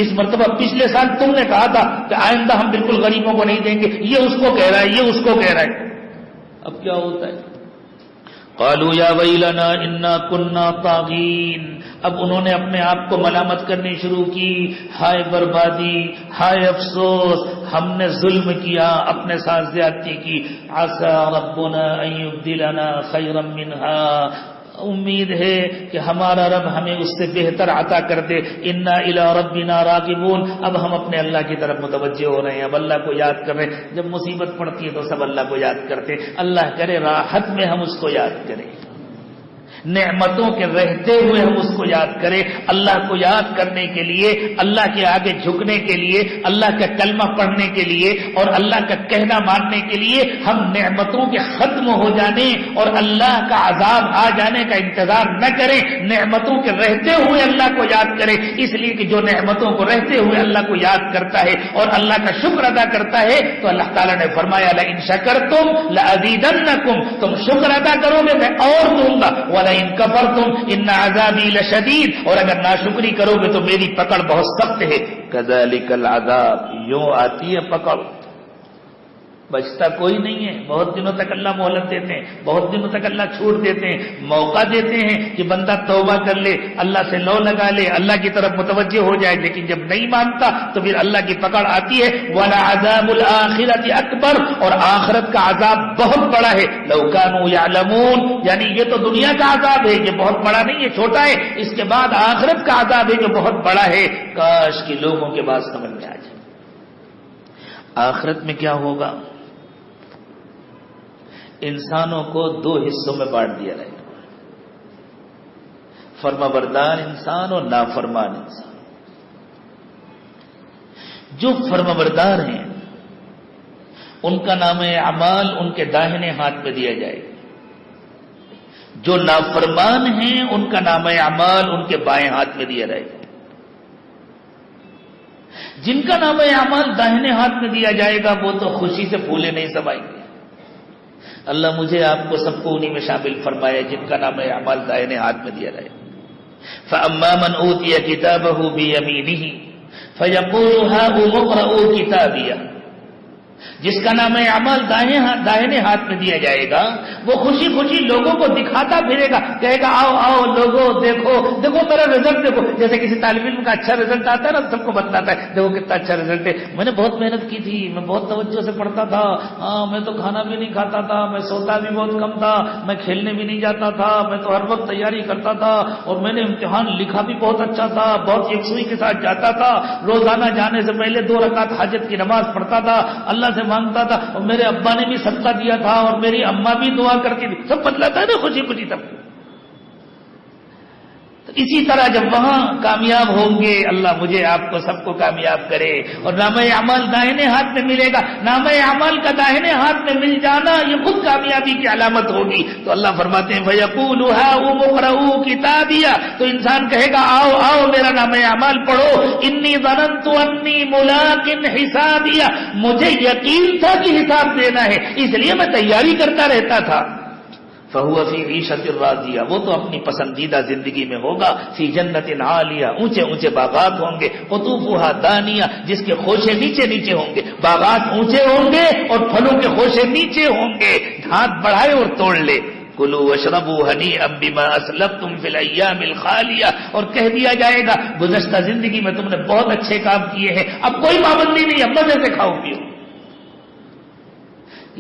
Speaker 2: اس مرتبہ، پچھلے سال تم نے کہا تھا کہ آئندہ ہم بالکل غریبوں کو نہیں دیں گے، یہ اس کو کہہ رہا ہے، یہ اس کو کہہ رہا ہے، اب کیا ہوتا ہے؟ قالوا یا ویلنا انا کنا طاغین، اب انہوں نے اپنے آپ کو ملامت کرنی شروع کی، ہائے بربادی، ہائے افسوس، ہم نے ظلم کیا، اپنے ساتھ زیادتی کی۔ عسى ربنا ان يبدلنا خيرا منها، امید ہے کہ ہمارا رب ہمیں اس سے بہتر عطا کر دے۔ انا الی ربنا راغبون، اب ہم اپنے اللہ کی طرف متوجہ ہو رہے ہیں، اب اللہ کو یاد کر رہے ہیں، جب مصیبت پڑتی ہے تو سب اللہ کو یاد کرتے، اللہ کرے راحت میں ہم اس کو یاد کریں، نعمتوں کے رہتے ہوئے ہم اس کو یاد کریں، اللہ کو یاد کرنے کے لیے، اللہ کے آگے جھکنے کے لیے، اللہ کا کلمہ پڑھنے کے لیے اور اللہ کا کہنا ماننے کے لیے ہم نعمتوں کے ختم ہو جانے اور اللہ کا عذاب آ جانے کا انتظار نہ کریں، نعمتوں کے رہتے ہوئے اللہ کو یاد کریں، اس لیے کہ جو نعمتوں کو رہتے ہوئے اللہ کو یاد کرتا ہے اور اللہ کا شکر ادا کرتا ہے تو اللہ تعالیٰ نے فرمایا لئن شکرتم لأزیدنکم، تم شکر ادا کرو گے میں اور دوں گا، وَلَئِن کفرتم ان عذابی لشدید، اور اگر ناشکری کرو گے تو میری پکڑ بہت سخت ہے۔ کذالک العذاب، یوں آتی ہے پکڑ، بچتا کوئی نہیں ہے، بہت دنوں تک اللہ مہلت دیتے ہیں، بہت دنوں تک اللہ چھوٹ دیتے ہیں، موقع دیتے ہیں کہ بندہ توبہ کر لے، اللہ سے لو لگا لے، اللہ کی طرف متوجہ ہو جائے، لیکن جب نہیں مانتا تو پھر اللہ کی پکڑ آتی ہے۔ وَلَعَذَابُ الْآخِرَةِ أَكْبَرُ، اور آخرت کا عذاب بہت بڑا ہے۔ لَوْ كَانُوا يَعْلَمُونَ، یعنی یہ تو دنیا کا عذاب ہے، یہ بہت بڑا نہیں ہے، چھوٹا ہے، اس کے بعد آخرت کا عذاب ہے جو بہت بڑا ہے، کاش کہ لوگوں کے بات سمجھ میں آ جائے۔ آخرت میں کیا ہوگا؟ انسانوں کو دو حصوں میں بانٹ دیا جائے گا، فرما بردار انسان اور نافرمان انسان۔ جو فرما بردار ہیں ان کا نام اعمال ان کے داہنے ہاتھ میں دیا جائے گا، جو نافرمان ہیں ان کا نام اعمال ان کے بائیں ہاتھ میں دیا جائے گا۔ جن کا نام اعمال داہنے ہاتھ میں دیا جائے گا وہ تو خوشی سے پھولے نہیں سمائیں گے، اللہ مجھے آپ کو سب کو انہی میں شامل فرمائے جن کا نام اعمال دائنے ہاتھ میں دیا جائے۔ فَأَمَّا مَنْ أُوتِيَ كِتَابَهُ بِيَمِينِهِ فَيَقُولُ هَاؤُمُ اقْرَءُوا كِتَابِيَهْ، جس کا نام عمل داہنے ہاتھ میں دیا جائے گا وہ خوشی خوشی لوگوں کو دکھاتا پھرے گا, کہے گا آؤ آؤ لوگوں دیکھو دیکھو میرا رزلٹ دیکھو. جیسے کسی طالب علم کا اچھا رزلٹ آتا ہے نا, سب کو بتلاتا ہے دیکھو کتنا اچھا رزلٹ ہے, میں نے بہت محنت کی تھی, میں بہت توجہ سے پڑھتا تھا, ہاں میں تو کھانا بھی نہیں کھاتا تھا, میں سوتا بھی بہت کم تھا, میں کھیلنے بھی نہیں جاتا تھا, میں تو ہر وقت تیاری کرتا تھا, اور میں نے امتحان لکھا بھی بہت اچھا تھا, بہت یکسوئی کے ساتھ جاتا تھا, روزانہ جانے سے پہلے 2 رکعت حاجت کی نماز پڑھتا تھا, اللہ سے مانگتا تھا, اور میرے ابا نے بھی صدقہ دیا تھا, اور میری اماں بھی دعا کرتی تھی. سب بتلاتا ہے نا خوشی خوشی سب. تو اسی طرح جب وہاں کامیاب ہوں گے, اللہ مجھے آپ کو سب کو کامیاب کرے, اور نامہ اعمال داہنے ہاتھ میں ملے گا. نامہ اعمال کا داہنے ہاتھ میں مل جانا یہ خود کامیابی کی علامت ہوگی. تو اللہ فرماتے ہیں فَيَقُولُ هَاؤُمُ اقْرَءُوا کِتَابِیَهْ, تو انسان کہے گا آؤ آؤ میرا نامہ اعمال پڑھو. انی ظننت انی ملاق حسابیہ, مجھے یقین تھا کہ حساب دینا ہے, اس لیے میں تیاری کرتا رہتا تھا. فَهُوَ فِي عِيشَةٍ رَاضِيَةٍ, وہ تو اپنی پسندیدہ زندگی میں ہوگا. فِي جَنَّةٍ عَالِيَةٍ, اونچے اونچے باغات ہوں گے. قُطُوفُهَا دَانِيَةٌ, جس کے خوشے نیچے نیچے ہوں گے. باغات اونچے ہوں گے اور پھلوں کے خوشے نیچے ہوں گے. ہاتھ بڑھائے اور توڑ لے. کُلُوا وَاشْرَبُوا هَنِيئًا بِمَا أَسْلَفْتُمْ فِي الْأَيَّامِ الْخَالِيَةِ, اور کہہ دیا جائے گا گزشتہ زندگی میں تم نے بہت اچھے کام کیے ہیں, اب کوئی پابندی نہیں, اب مزے سے کھاؤ پیو.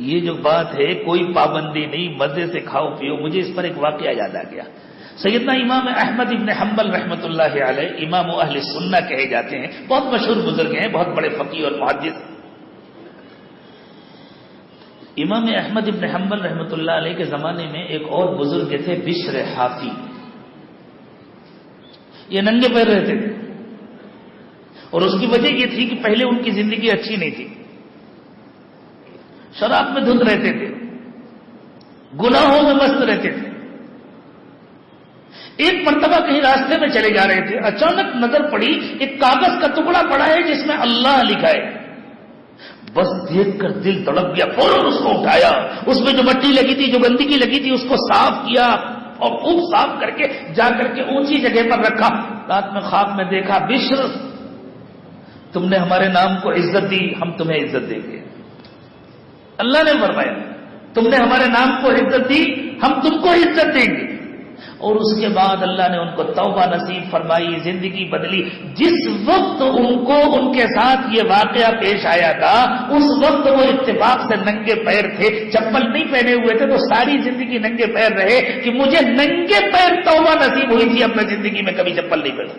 Speaker 2: یہ جو بات ہے کوئی پابندی نہیں, مزے سے کھاؤ پیو, مجھے اس پر ایک واقعہ یاد آ گیا. سیدنا امام احمد ابن حنبل رحمۃ اللہ علیہ, امام اہل سنہ کہے جاتے ہیں, بہت مشہور بزرگ ہیں, بہت بڑے فقیہ اور محدث. امام احمد ابن حنبل رحمۃ اللہ علیہ کے زمانے میں ایک اور بزرگ تھے بشر حافی. یہ ننگے پیر رہتے تھے, اور اس کی وجہ یہ تھی کہ پہلے ان کی زندگی اچھی نہیں تھی, شراب میں دھند رہتے تھے, گناہوں میں مست رہتے تھے. ایک مرتبہ کہیں راستے میں چلے جا رہے تھے, اچانک نظر پڑی ایک کاغذ کا ٹکڑا پڑا ہے جس میں اللہ لکھا ہے. بس دیکھ کر دل تڑپ گیا, فوراً اس کو اٹھایا, اس میں جو مٹی لگی تھی, جو گندگی لگی تھی, اس کو صاف کیا, اور خوب صاف کر کے جا کر کے اونچی جگہ پر رکھا. رات میں خواب میں دیکھا, بشر تم نے ہمارے نام کو عزت دی, ہم تمہیں عزت دیں گے. اللہ نے فرمایا تم نے ہمارے نام کو عزت دی, ہم تم کو عزت دیں گے. اور اس کے بعد اللہ نے ان کو توبہ نصیب فرمائی, زندگی بدلی. جس وقت ان کو ان کے ساتھ یہ واقعہ پیش آیا تھا, اس وقت وہ اتفاق سے ننگے پیر تھے, چپل نہیں پہنے ہوئے تھے, تو ساری زندگی ننگے پیر رہے کہ مجھے ننگے پیر توبہ نصیب ہوئی تھی, اپنے زندگی میں کبھی چپل نہیں پہنا.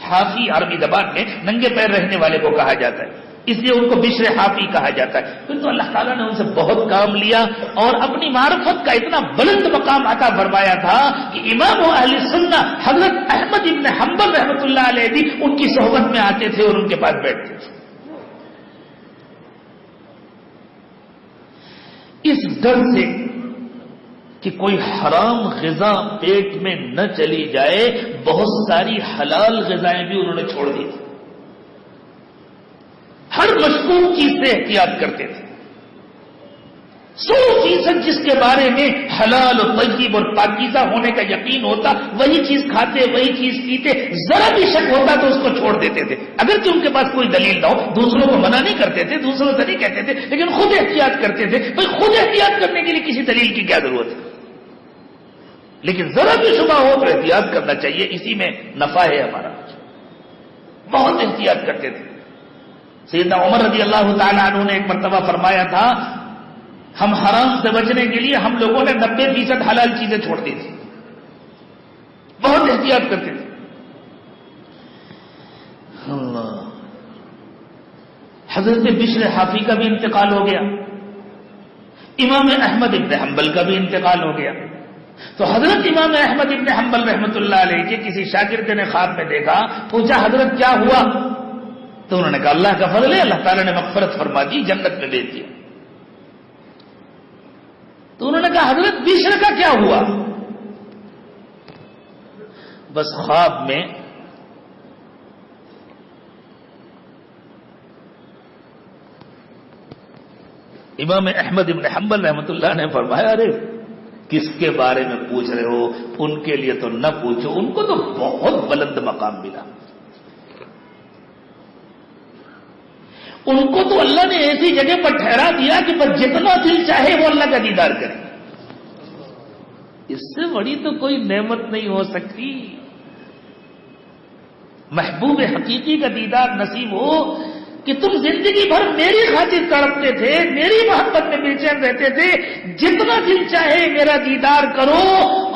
Speaker 2: حافی عربی زبان میں ننگے پیر رہنے والے کو کہا جاتا ہے, اس لیے ان کو بشر حافی کہا جاتا ہے. پھر تو اللہ تعالیٰ نے ان سے بہت کام لیا اور اپنی معرفت کا اتنا بلند مقام عطا فرمایا تھا کہ امام اہل سنہ حضرت احمد ابن حنبل رحمۃ اللہ علیہ بھی ان کی صحبت میں آتے تھے اور ان کے پاس بیٹھتے تھے. اس ڈر سے کہ کوئی حرام غذا پیٹ میں نہ چلی جائے, بہت ساری حلال غذائیں بھی انہوں نے چھوڑ دی تھی. ہر مشکوک چیز سے احتیاط کرتے تھے. 100% جس کے بارے میں حلال اور طیب اور پاکیزہ ہونے کا یقین ہوتا وہی چیز کھاتے, وہی چیز پیتے. ذرا بھی شک ہوتا تو اس کو چھوڑ دیتے تھے, اگرچہ ان کے پاس کوئی دلیل نہ ہو. دوسروں کو منع نہیں کرتے تھے, دوسروں سے نہیں کہتے تھے, لیکن خود احتیاط کرتے تھے. بھائی خود احتیاط کرنے کے لیے کسی دلیل کی کیا ضرورت ہے, لیکن ذرا بھی شبہ ہو تو احتیاط کرنا چاہیے, اسی میں نفع ہے ہمارا. بہت احتیاط کرتے تھے. سیدنا عمر رضی اللہ تعالی عنہ نے ایک مرتبہ فرمایا تھا, ہم حرام سے بچنے کے لیے ہم لوگوں نے 90% حلال چیزیں چھوڑ دی تھی. بہت احتیاط کرتے تھے. اللہ. حضرت بشر حافی کا بھی انتقال ہو گیا, امام احمد ابن حنبل کا بھی انتقال ہو گیا. تو حضرت امام احمد ابن حنبل رحمۃ اللہ علیہ کے کسی شاگرد نے خواب میں دیکھا, پوچھا حضرت کیا ہوا؟ تو انہوں نے کہا اللہ کا فضل ہے, اللہ تعالیٰ نے مغفرت فرما دی, جنت میں بھیج دیا. تو انہوں نے کہا حضرت بشر کا کیا ہوا؟ بس خواب میں امام احمد ابن حنبل رحمۃ اللہ نے فرمایا, ارے کس کے بارے میں پوچھ رہے ہو, ان کے لیے تو نہ پوچھو, ان کو تو بہت بلند مقام ملا. ان کو تو اللہ نے ایسی جگہ پر ٹھہرا دیا کہ بس جتنا دل چاہے وہ اللہ کا دیدار کرے. اس سے بڑی تو کوئی نعمت نہیں ہو سکتی. محبوب حقیقی کا دیدار نصیب ہو کہ تم زندگی بھر میری خاطر تڑپتے تھے, میری محبت میں بے چین رہتے تھے, جتنا دل چاہے میرا دیدار کرو.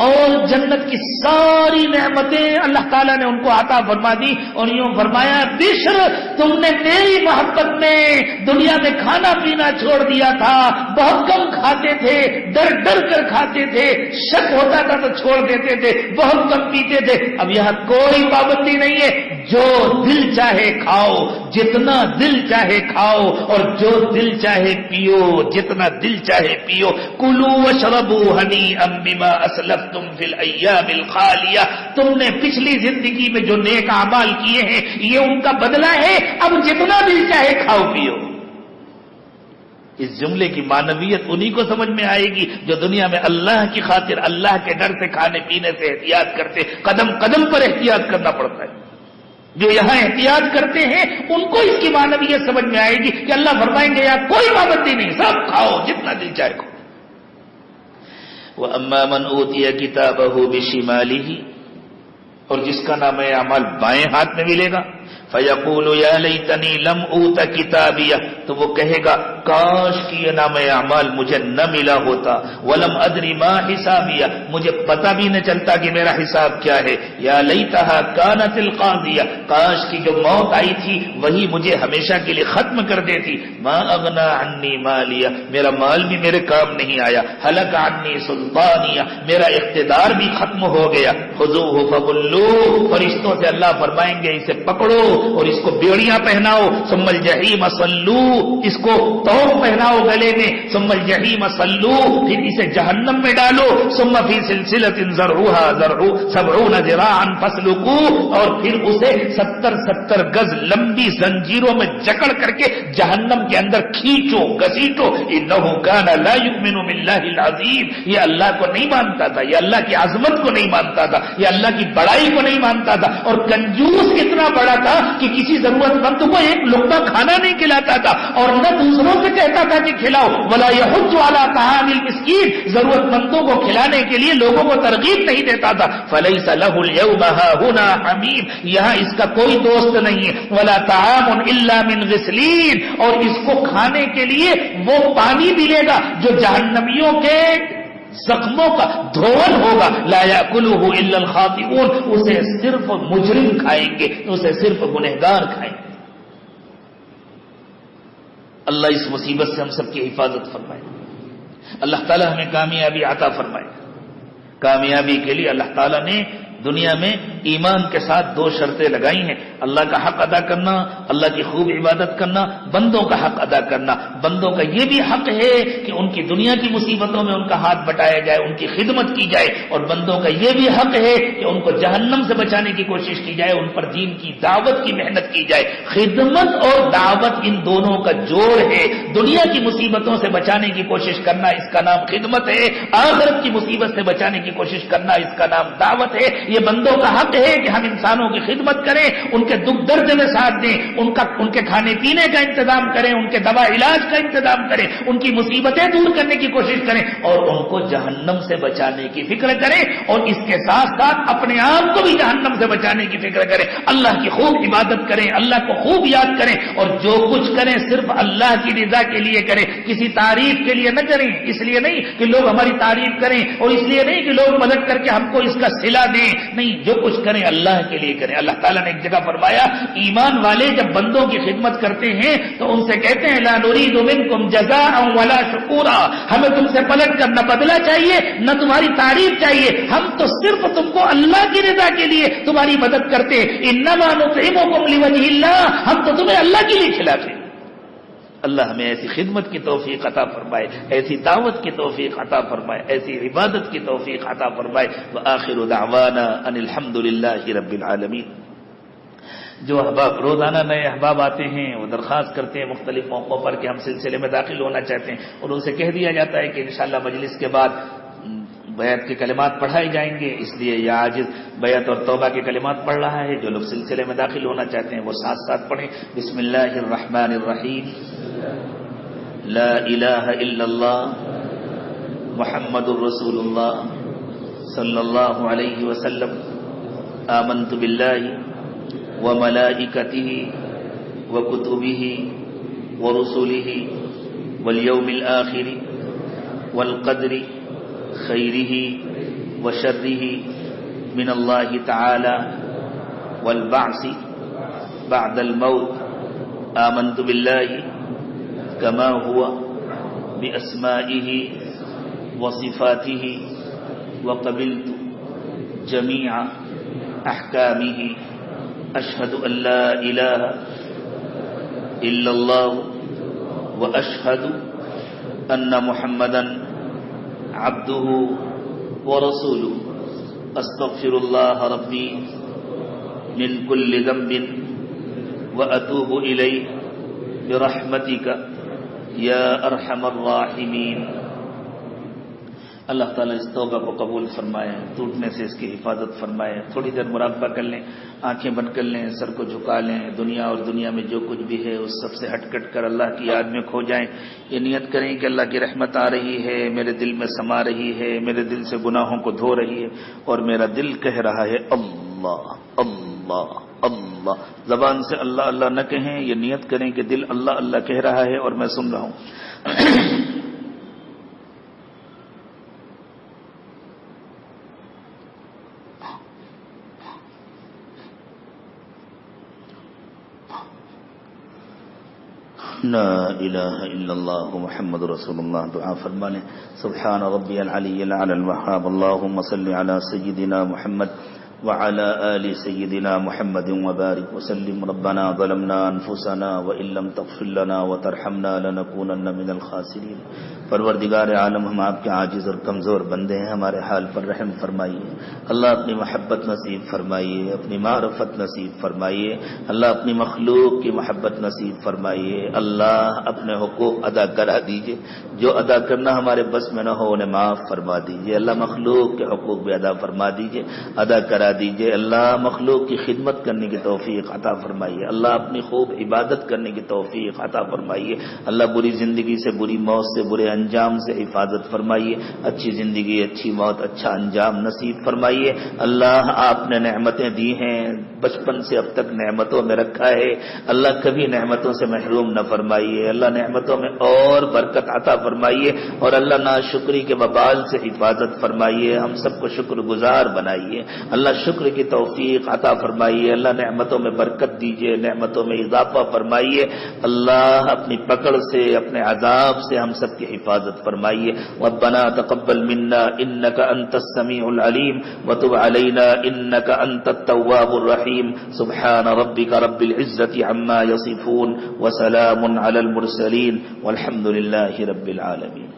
Speaker 2: اور جنت کی ساری نعمتیں اللہ تعالیٰ نے ان کو عطا فرما دی اور یوں فرمایا بشر تم نے میری محبت میں دنیا میں کھانا پینا چھوڑ دیا تھا, بہت کم کھاتے تھے, ڈر ڈر کر کھاتے تھے, شک ہوتا تھا تو چھوڑ دیتے تھے, بہت کم پیتے تھے. اب یہاں کوئی پابندی نہیں ہے, جو دل چاہے کھاؤ, جتنا دل چاہے کھاؤ, اور جو دل چاہے پیو, جتنا دل چاہے پیو. کلوا واشربوا ہنیئا بما اسلفتم فی الایام الخالیہ. تم نے پچھلی زندگی میں جو نیک اعمال کیے ہیں یہ ان کا بدلہ ہے, اب جتنا دل چاہے کھاؤ پیو. اس جملے کی معنویت انہی کو سمجھ میں آئے گی جو دنیا میں اللہ کی خاطر, اللہ کے ڈر سے کھانے پینے سے احتیاط کرتے, قدم قدم پر احتیاط کرنا پڑتا ہے. جو یہاں احتیاط کرتے ہیں ان کو اس کی معنویت سمجھ میں آئے گی کہ اللہ فرمائیں گے یہاں کوئی پابندی نہیں, سب کھاؤ جتنا دل چاہے کھاؤ. وَأَمَّا مَنْ أُوتِيَ كِتَابَهُ بِشِمَالِهِ, اور جس کا نام اعمال بائیں ہاتھ میں ملے گا, فَيَقُولُ يَا لَيْتَنِي لَمْ أُوتَ كِتَابِيَهْ, تو وہ کہے گا کاش کہ یہ نام اعمال مجھے نہ ملا ہوتا. وَلَمْ أَدْرِ مَا حِسَابِيَهْ, مجھے پتہ بھی نہ چلتا کہ میرا حساب کیا ہے. یا لیتہا کانت القاضیہ, کاش کی جو موت آئی تھی وہی مجھے ہمیشہ کے لیے ختم کر دیتی. ما اغنا عنی مالیہ, میرا مال بھی میرے کام نہیں آیا. ہلک عنی سلطانیہ, میرا اقتدار بھی ختم ہو گیا. خذوہ فغلوہ, فرشتوں سے اللہ فرمائیں گے اسے پکڑو اور اس کو بیڑیاں پہناؤ. ثم الجحیم صلوہ, اس کو توق پہناؤ گلے میں. ثم الجحیم صلوہ, پھر اسے جہنم میں ڈالو. ثم فی سلسلۃ ذرعها سبعون ذراعا فاسلکوہ, اور پھر اسے 70 گز لمبی زنجیروں میں جکڑ کر کے جہنم کے اندر کھینچو گھسیٹو. انہ کان لا یؤمن باللہ العظیم, یہ اللہ کو نہیں مانتا تھا, یہ اللہ کی عظمت کو نہیں مانتا تھا, یہ اللہ کی بڑائی کو نہیں مانتا تھا. اور کنجوس اتنا بڑا تھا کہ کسی ضرورت مند کو ایک لقمہ کھانا نہیں کھلاتا تھا, اور نہ دوسروں سے کہتا تھا کہ کھلاؤ. ولا یحض علی طعام المسکین, ضرورت مندوں کو کھلانے کے لیے لوگوں کو ترغیب نہیں دیتا تھا. فلیس له اليوم هاهنا حمیم, یہاں اس کا کوئی دوست نہیں ہے. ولا طعام الا من غسلین, اور اس کو کھانے کے لیے وہ پانی ملے گا جو جہنمیوں کے زخموں کا دھول ہوگا. لا یاکلہ الا الخاطئون, اسے صرف مجرم کھائیں گے, اسے صرف گنہگار کھائیں گے. اللہ اس مصیبت سے ہم سب کی حفاظت فرمائے. اللہ تعالی ہمیں کامیابی عطا فرمائے. کامیابی کے لیے اللہ تعالی نے دنیا میں ایمان کے ساتھ 2 شرطیں لگائی ہیں. اللہ کا حق ادا کرنا, اللہ کی خوب عبادت کرنا, بندوں کا حق ادا کرنا. بندوں کا یہ بھی حق ہے کہ ان کی دنیا کی مصیبتوں میں ان کا ہاتھ بٹایا جائے, ان کی خدمت کی جائے. اور بندوں کا یہ بھی حق ہے کہ ان کو جہنم سے بچانے کی کوشش کی جائے, ان پر دین کی دعوت کی محنت کی جائے. خدمت اور دعوت ان دونوں کا جوڑ ہے. دنیا کی مصیبتوں سے بچانے کی کوشش کرنا اس کا نام خدمت ہے, آخرت کی مصیبت سے بچانے کی کوشش کرنا اس کا نام دعوت ہے. یہ بندوں کا حق ہے کہ ہم انسانوں کی خدمت کریں, ان کے دکھ درد میں ساتھ دیں, ان کے کھانے پینے کا انتظام کریں, ان کے دوا علاج کا انتظام کریں, ان کی مصیبتیں دور کرنے کی کوشش کریں, اور ان کو جہنم سے بچانے کی فکر کریں. اور اس کے ساتھ ساتھ اپنے آپ کو بھی جہنم سے بچانے کی فکر کریں. اللہ کی خوب عبادت کریں, اللہ کو خوب یاد کریں, اور جو کچھ کریں صرف اللہ کی رضا کے لیے کریں. کسی تعریف کے لیے نہ کریں, اس لیے نہیں کہ لوگ ہماری تعریف کریں, اور اس لیے نہیں کہ لوگ مدد کر کے ہم کو اس کا صلہ دیں. نہیں, جو کچھ کریں اللہ کے لیے کریں. اللہ تعالیٰ نے ایک جگہ فرمایا ایمان والے جب بندوں کی خدمت کرتے ہیں تو ان سے کہتے ہیں لا نريد منكم جزاء ولا شکورا, ہمیں تم سے پلٹ کر نہ بدلہ چاہیے نہ تمہاری تعریف چاہیے, ہم تو صرف تم کو اللہ کی رضا کے لیے تمہاری مدد کرتے ہیں. انما نطعمكم لوجه الله, ہم تو تمہیں اللہ کے لیے کھلاتے ہیں. اللہ ہمیں ایسی خدمت کی توفیق عطا فرمائے, ایسی دعوت کی توفیق عطا فرمائے, ایسی عبادت کی توفیق عطا فرمائے. وآخر دعوانا ان الحمد للہ رب العالمین. جو احباب روزانہ نئے احباب آتے ہیں وہ درخواست کرتے ہیں مختلف موقعوں پر کہ ہم سلسلے میں داخل ہونا چاہتے ہیں, اور ان سے کہہ دیا جاتا ہے کہ انشاءاللہ مجلس کے بعد بیعت کے کلمات پڑھائے جائیں گے، اس لیے یہ عاجز بیعت اور توبہ کے کلمات پڑھ رہا ہے. جو لوگ سلسلے میں داخل ہونا چاہتے ہیں وہ ساتھ ساتھ پڑھیں. بسم اللہ الرحمن الرحیم. لا الہ الا اللہ محمد الرسول اللہ صلی اللہ علیہ وسلم. آمنت باللہ وملائکتہ وکتبہ ورسلہ والیوم الآخر والقدر خیرہ وشرہ من اللہ تعالی والبعث بعد الموت. آمنت باللہ کما ہوا باسمائہ وصفاتہ وقبلت جمیع احکامہ. اشہد ان لا الہ الا اللہ واشہد ان محمدا عبدہ ورسولہ. استغفر اللہ ربی من کل ذنب واتوب الیہ برحمتک یا ارحم الراحمین. اللہ تعالیٰ اس توبہ کو قبول فرمائے، ٹوٹنے سے اس کی حفاظت فرمائے. تھوڑی دیر مراقبہ کر لیں، آنکھیں بند کر لیں، سر کو جھکا لیں. دنیا اور دنیا میں جو کچھ بھی ہے اس سب سے ہٹ کٹ کر اللہ کی یاد میں کھو جائیں. یہ نیت کریں کہ اللہ کی رحمت آ رہی ہے، میرے دل میں سما رہی ہے، میرے دل سے گناہوں کو دھو رہی ہے، اور میرا دل کہہ رہا ہے اللہ اللہ اللہ. زبان سے اللہ اللہ نہ کہیں، یہ نیت کریں کہ دل اللہ اللہ کہہ رہا ہے اور میں سن رہا ہوں. لا الہ الا اللہ محمد رسول اللہ. دعا فرما لیں. سبحان ربی العلی الاعلی الوہاب. اللہم صل علی سیدنا محمد وعلى آل سيدنا محمد وبارك وسلم. ربنا ظلمنا أنفسنا وإن لم تغفر لنا وترحمنا لنكونن من الخاسرين. پروردگار عالم، ہم آپ کے عاجز اور کمزور بندے ہیں، ہمارے حال پر رحم فرمائیے. اللہ اپنی محبت نصیب فرمائیے، اپنی معرفت نصیب فرمائیے. اللہ اپنی مخلوق کی محبت نصیب فرمائیے. اللہ اپنے حقوق ادا کرا دیجئے، جو ادا کرنا ہمارے بس میں نہ ہو انہیں معاف فرما دیجئے. اللہ مخلوق کے حقوق بھی ادا فرما دیجئے، ادا کرا دیجئے. اللہ مخلوق کی خدمت کرنے کی توفیق عطا فرمائیے. اللہ اپنی خوب عبادت کرنے کی توفیق عطا فرمائیے. اللہ بری زندگی سے، بری موت سے، برے انجام سے حفاظت فرمائیے. اچھی زندگی، اچھی موت، اچھا انجام نصیب فرمائیے. اللہ آپ نے نعمتیں دی ہیں، بچپن سے اب تک نعمتوں میں رکھا ہے. اللہ کبھی نعمتوں سے محروم نہ فرمائیے. اللہ نعمتوں میں اور برکت عطا فرمائیے، اور اللہ ناشکری کے وبال سے حفاظت فرمائیے. ہم سب کو شکر گزار بنائیے. اللہ شکر کی توفیق عطا فرمائیے. اللہ نعمتوں میں برکت دیجیے، نعمتوں میں اضافہ فرمائیے. اللہ اپنی پکڑ سے، اپنے عذاب سے ہم سب کی حفاظت فرمائیے. ربنا تقبل منا انك انت السميع العليم وتب علينا انك انت التواب الرحيم. سبحان ربك رب العزة عما يصفون وسلام على المرسلين والحمد لله رب العالمين.